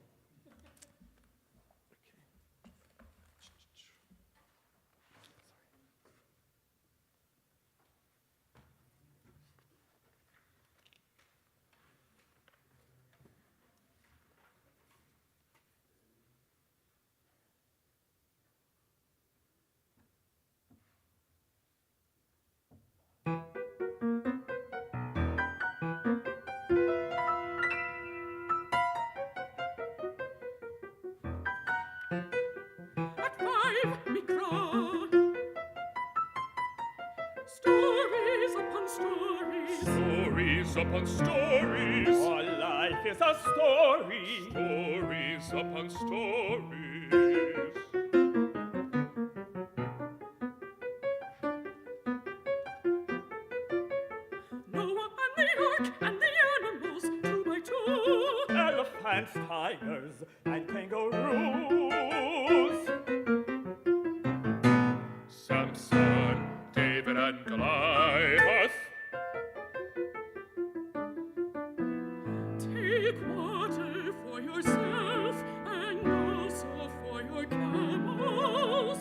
Upon stories, all life is a story. Stories upon stories. Noah and the ark and the animals, 2 by 2. Elephants, tigers, and kangaroos. Samson, David, and Goliath. Take water for yourself and also for your camels.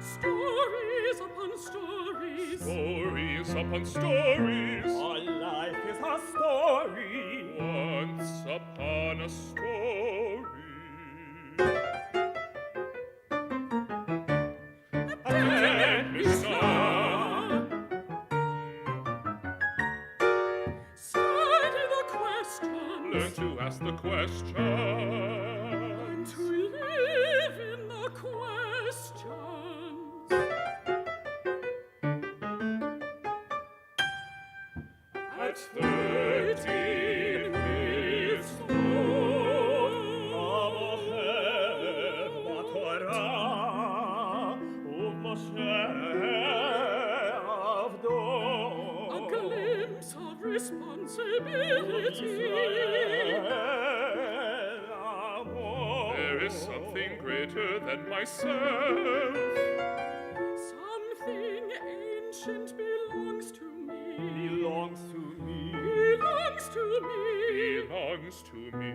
Stories upon stories. Stories upon stories. All life is a story. Once upon a story. Then we saw. Learn to ask the question. Learn to live in the questions. At 13 it's a glimpse of responsibility. There is something greater than myself. Something ancient belongs to me. Belongs to me. Belongs to me. Belongs to me.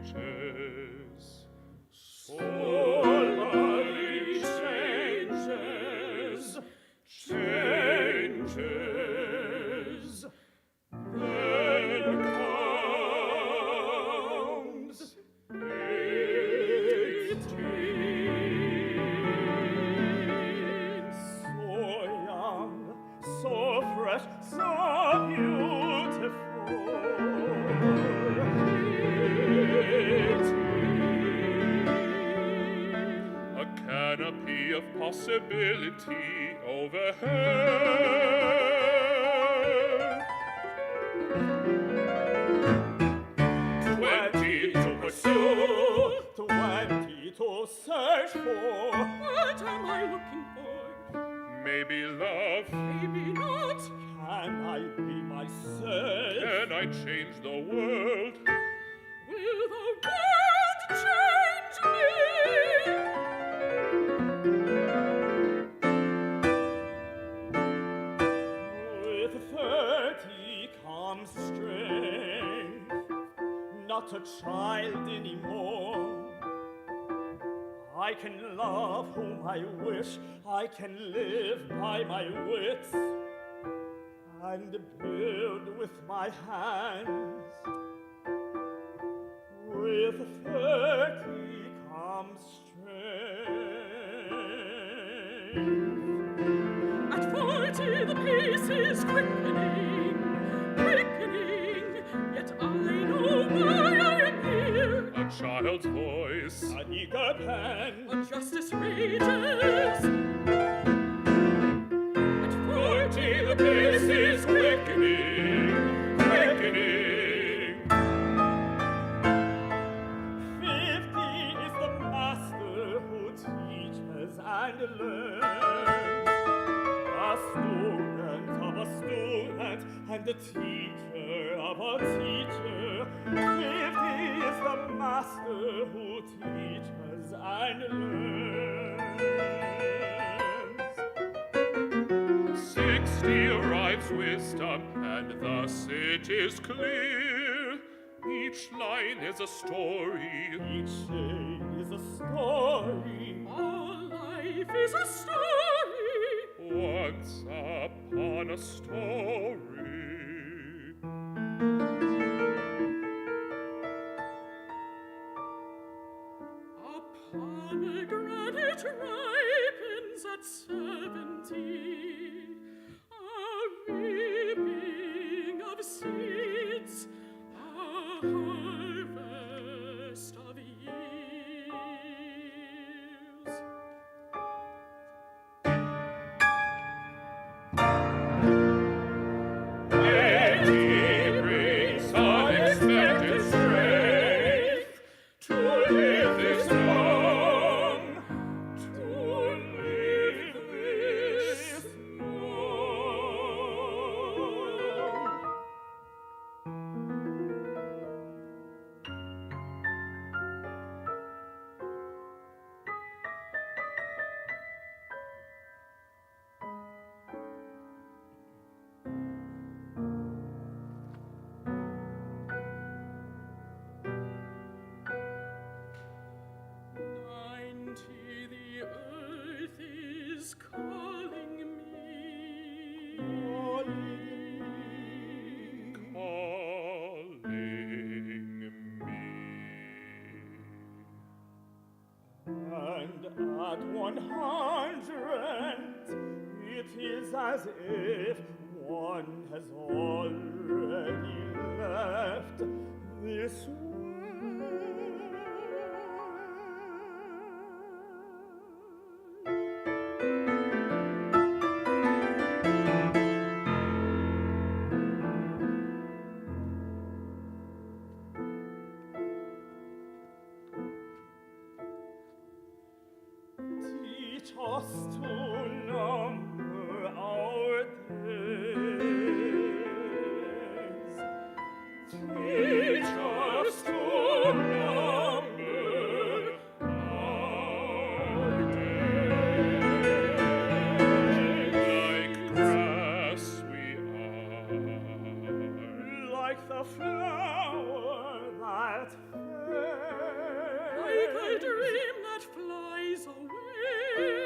Changes. sea of possibility overhead. 20 to pursue, 20 to search for. what am I looking for? Maybe love, Maybe not. Can I be myself? can I change the world? Will the world change me? With 30 comes strength, not a child anymore. I can love whom I wish, I can live by my wits, and build with my hands. With 30 comes strength. At 40 the pace is quickening, quickening, yet I know why I am here. A child's voice, An eager pen, a justice rages. at 40 the pace is quickening, quickening. 50 is the master who teaches and learns. A student of a student and a teacher of a teacher. 50 is the master who teaches and learns. 60 arrives wisdom, and thus it is clear. Each line is a story, Each shade is a story. all life is a story. Once upon a story. A pomegranate ripens at 70, a reaping of seeds, a harvest of years. Eighty brings unexpected strength to live this long, to live this long. The earth is calling me. Calling me. And at 100, it is as if one has already left this world. Teach us to number our days. Teach us to number our days. Like grass we are, Like the flower that fades. like a dream that flies away.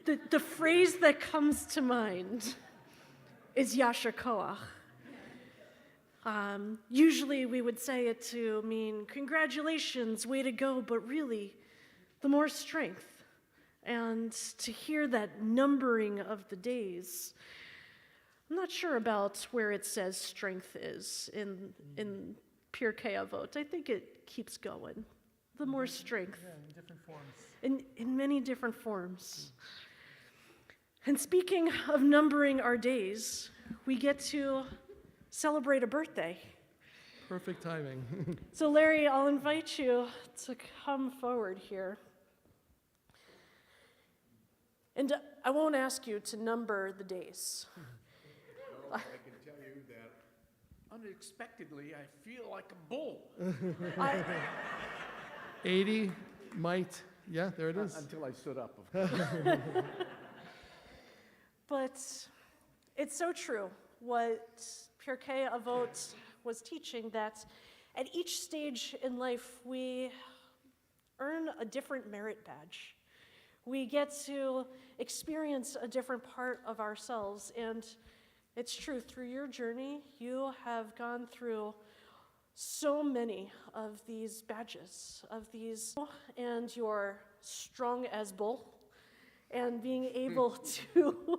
the phrase that comes to mind is Yasher Koach. Usually we would say it to mean congratulations, way to go, but really, the more strength. And to hear that numbering of the days, I'm not sure about where it says strength is in Pirkei Avot. I think it keeps going. The more strength. Yeah, in different forms. In many different forms. And speaking of numbering our days, we get to celebrate a birthday. Perfect timing. So Larry, I'll invite you to come forward here. And I won't ask you to number the days. I can tell you that unexpectedly I feel like a bull. 80 might, yeah, there it is. Until I stood up, of course. But it's so true what Pirkei Avot was teaching, that at each stage in life we earn a different merit badge. We get to experience a different part of ourselves. And it's true, through your journey, you have gone through so many of these badges, and you're strong as bull, and being able to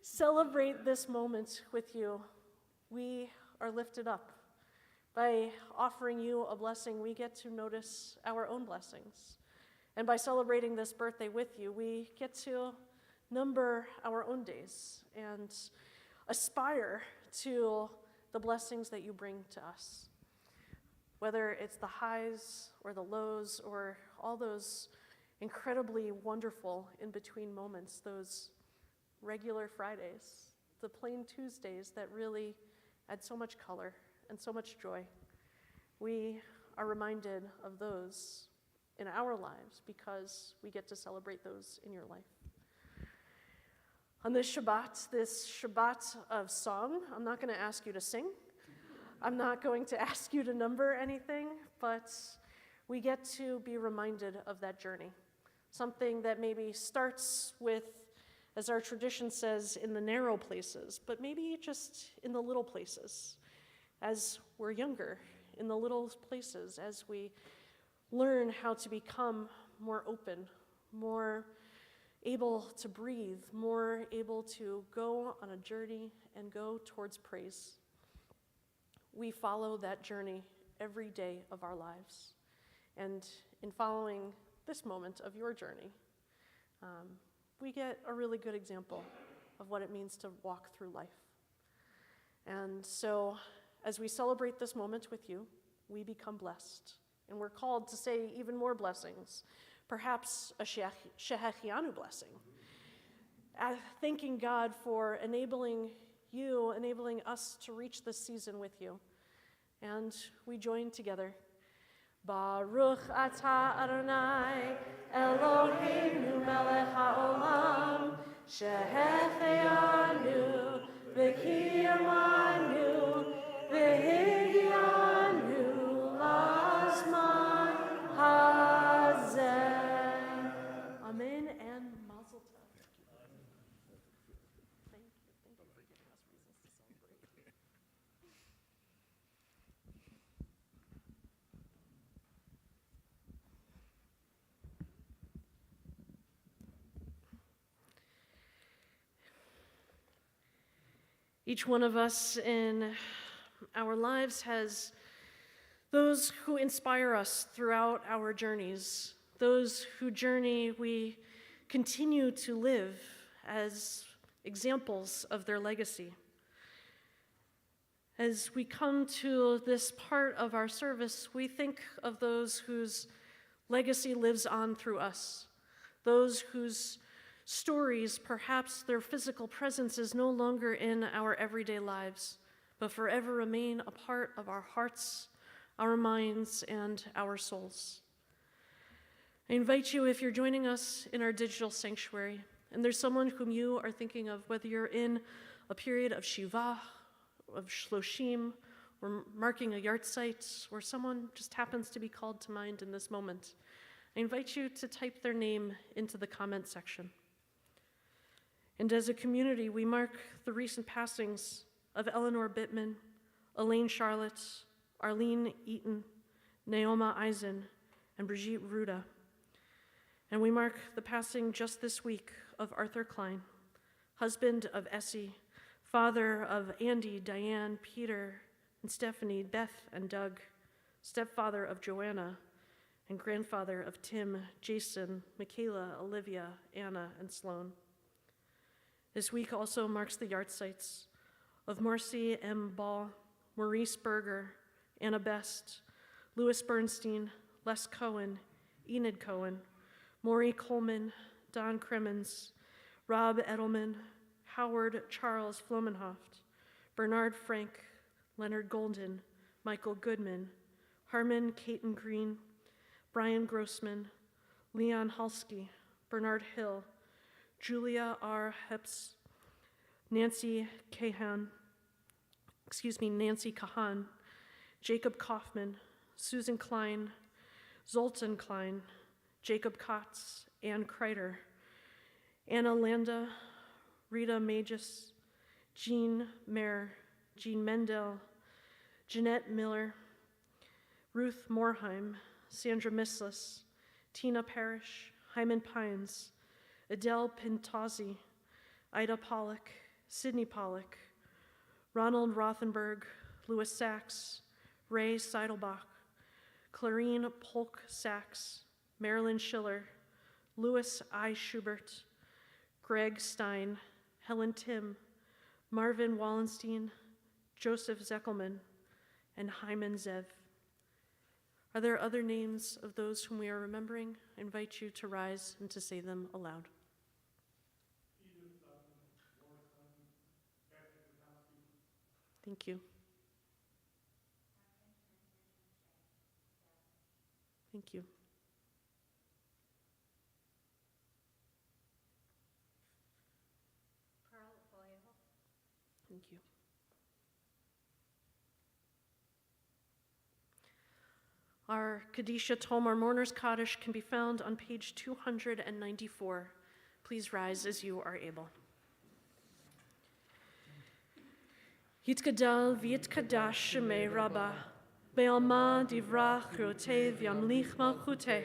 celebrate this moment with you. We are lifted up. By offering you a blessing, we get to notice our own blessings. And by celebrating this birthday with you, we get to number our own days and aspire to the blessings that you bring to us. Whether it's the highs or the lows or all those incredibly wonderful in-between moments, those regular Fridays, the plain Tuesdays that really add so much color and so much joy. We are reminded of those in our lives because we get to celebrate those in your life. On this Shabbat of song, I'm not going to ask you to sing. I'm not going to ask you to number anything, but we get to be reminded of that journey. Something that maybe starts with, as our tradition says, in the narrow places, but maybe just in the little places. As we're younger, in the little places, as we learn how to become more open, more able to breathe, more able to go on a journey and go towards praise. We follow that journey every day of our lives. And in following this moment of your journey, we get a really good example of what it means to walk through life. And so, as we celebrate this moment with you, we become blessed. And we're called to say even more blessings, perhaps a Shehechianu blessing. Thanking God for enabling us to reach this season with you. And we join together. Baruch atah Adonai, Eloheinu melech haolam, shehechianu, v'kiyamanu, v'higianu, lazman hazeh. Amen and mazel tov. Thank you for giving us reasons to celebrate. Each one of us in our lives has those who inspire us throughout our journeys, those whose journey we continue to live as examples of their legacy. As we come to this part of our service, we think of those whose legacy lives on through us, those whose stories, perhaps their physical presence is no longer in our everyday lives, but forever remain a part of our hearts, our minds, and our souls. I invite you, if you're joining us in our digital sanctuary, and there's someone whom you are thinking of, whether you're in a period of Shiva, of Shloshim, or marking a yahrzeit, or someone just happens to be called to mind in this moment, I invite you to type their name into the comment section. And as a community, we mark the recent passings of Eleanor Bittman, Elaine Charlotte, Arlene Eaton, Naoma Eisen, and Brigitte Ruda. And we mark the passing just this week of Arthur Klein, husband of Essie, father of Andy, Diane, Peter, and Stephanie, Beth, and Doug, stepfather of Joanna, and grandfather of Tim, Jason, Michaela, Olivia, Anna, and Sloan. This week also marks the yahrzeits of Marcy M. Ball, Maurice Berger, Anna Best, Louis Bernstein, Les Cohen, Enid Cohen, Maury Coleman, Don Crimmins, Rob Edelman, Howard Charles Flomenhoft, Bernard Frank, Leonard Golden, Michael Goodman, Harmon Caton Green, Brian Grossman, Leon Halsky, Bernard Hill, Julia R. Heps, Nancy Kahan, Jacob Kaufman, Susan Klein, Zoltan Klein, Jacob Kotz, Ann Kreider, Anna Landa, Rita Magis, Jean Mayer, Jean Mendel, Jeanette Miller, Ruth Morheim, Sandra Mislis, Tina Parrish, Hyman Pines, Adele Pintazzi, Ida Pollock, Sidney Pollock, Ronald Rothenberg, Louis Sachs, Ray Seidelbach, Clarine Polk Sachs, Marilyn Schiller, Louis I. Schubert, Greg Stein, Helen Tim, Marvin Wallenstein, Joseph Zeckelman, and Hyman Zev. Are there other names of those whom we are remembering? I invite you to rise and to say them aloud. Thank you. Thank you. Thank you. Our Kaddish Tome, our mourner's Kaddish, can be found on page 294. Please rise as you are able. Yitgadal v'yitkadash shemei Rabbah, be'alma divrach rotev yamlich malchute,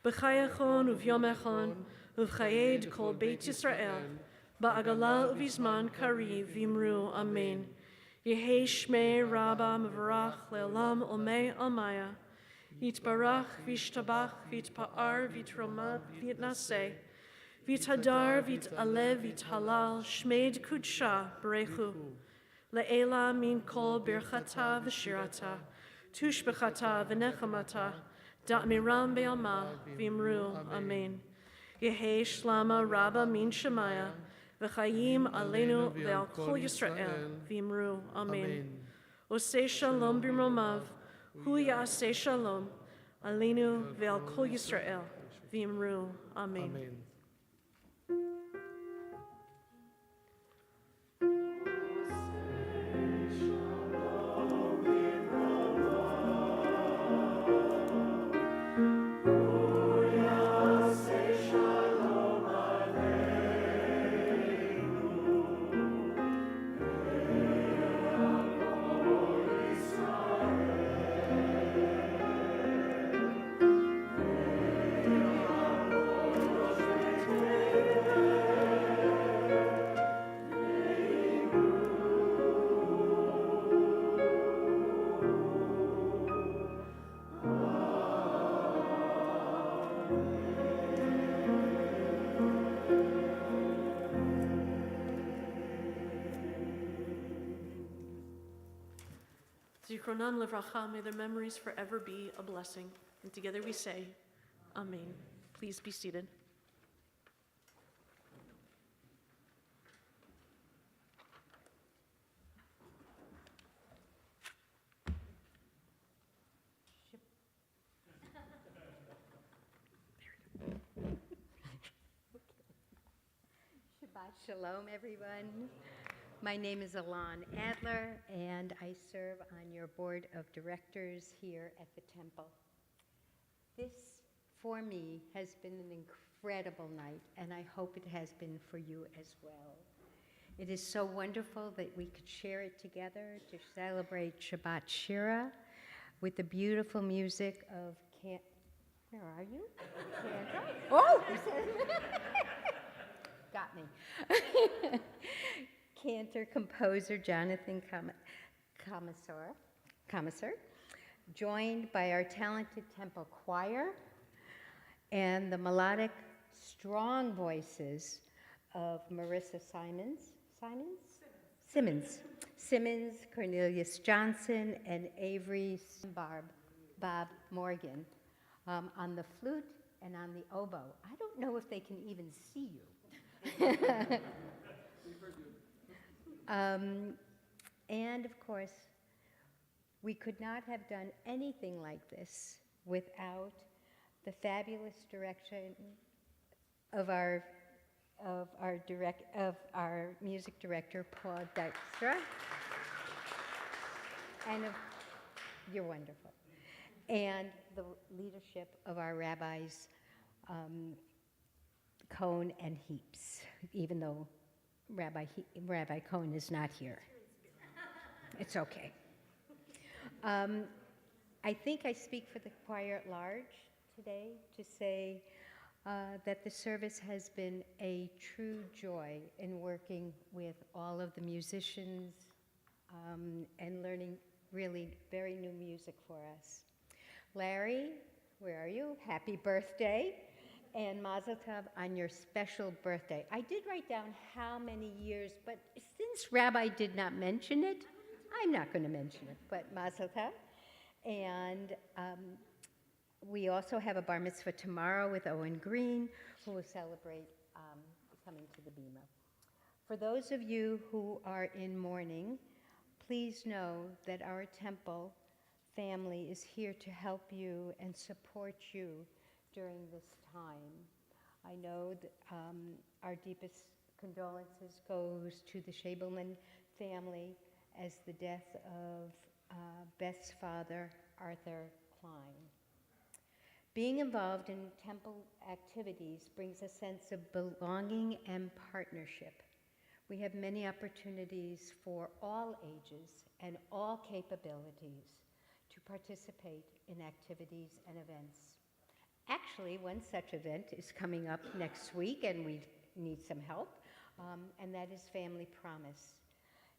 b'chayachon uvyomechon, uv'chayed kol beit Yisrael, ba'agala uvizman kari v'imru amen. Yehei shmei Rabbah mevarach le'olam olmei almaya, yitbarach v'yishtabach v'yitpa'ar v'yitromad v'yitnaseh, v'yithadar v'yitalev v'yithalal shmeid kudsha b'rechu. Le'ela min kol birchata v'shirata, tushbechata v'nechamata, da'miram be'alma v'imru amen. Yehei shlama Rabbah min shemaya, v'chayim aleinu ve'al kol Yisrael v'imru amen. Oseh shalom b'romav, hu ya'aseh shalom, aleinu ve'al kol Yisrael v'imru amen. Zichronan levracha, may their memories forever be a blessing. And together we say, Amen. Please be seated. Shabbat Shalom, everyone. My name is Alon Adler, and I serve on your board of directors here at the temple. This, for me, has been an incredible night, and I hope it has been for you as well. It is so wonderful that we could share it together to celebrate Shabbat Shirah with the beautiful music of where are you? Cantor? Oh! Got me. Cantor composer Jonathan Comisar, joined by our talented temple choir and the melodic, strong voices of Marissa Simmons, Cornelius Johnson, and Avery Bob Morgan on the flute and on the oboe. I don't know if they can even see you. And of course, we could not have done anything like this without the fabulous direction of our music director, Paul Dykstra. And you're wonderful. And the leadership of our rabbis, Cohn and Heaps, even though Rabbi Cohn is not here. It's okay. I think I speak for the choir at large today to say that the service has been a true joy in working with all of the musicians and learning really very new music for us. Larry, where are you? Happy birthday. And Mazel Tov on your special birthday. I did write down how many years, but since Rabbi did not mention it, I'm not going to mention it, but Mazel Tov. And we also have a bar mitzvah tomorrow with Owen Green, who will celebrate coming to the Bima. For those of you who are in mourning, please know that our temple family is here to help you and support you during this time. I know that our deepest condolences goes to the Shabelman family as the death of Beth's father, Arthur Klein. Being involved in temple activities brings a sense of belonging and partnership. We have many opportunities for all ages and all capabilities to participate in activities and events. Actually, one such event is coming up next week, and we need some help, and that is Family Promise.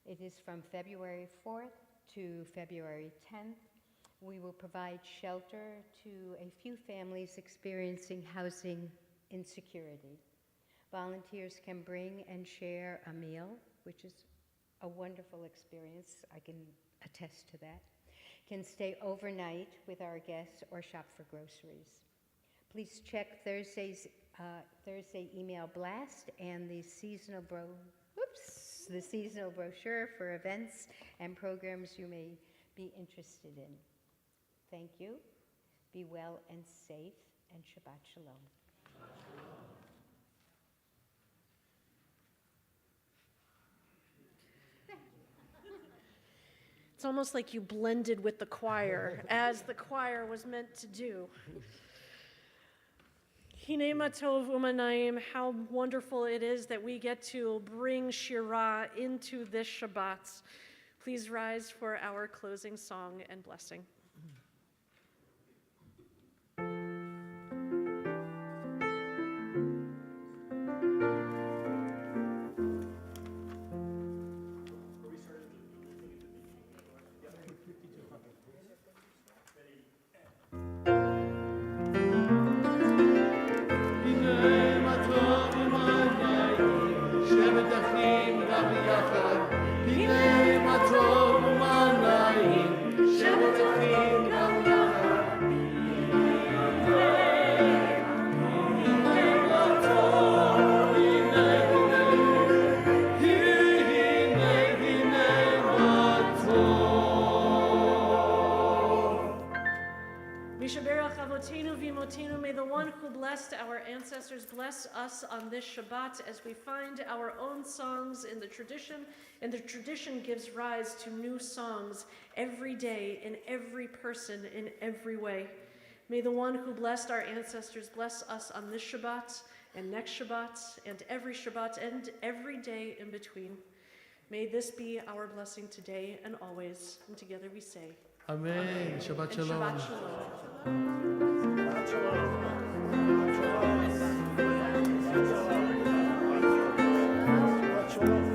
It is from February 4th to February 10th. We will provide shelter to a few families experiencing housing insecurity. Volunteers can bring and share a meal, which is a wonderful experience. I can attest to that. Can stay overnight with our guests or shop for groceries. Please check Thursday email blast and the seasonal brochure for events and programs you may be interested in. Thank you. Be well and safe, and Shabbat Shalom. It's almost like you blended with the choir, as the choir was meant to do. Hine matov umanayim, how wonderful it is that we get to bring Shirah into this Shabbat. Please rise for our closing song and blessing. May the one who blessed our ancestors bless us on this Shabbat as we find our own songs in the tradition, and the tradition gives rise to new songs every day in every person in every way. May the one who blessed our ancestors bless us on this Shabbat and next Shabbat and every Shabbat and every day in between. May this be our blessing today and always. And together we say, Amen. Amen. Shabbat And Shalom. Shabbat Shalom. Shalom.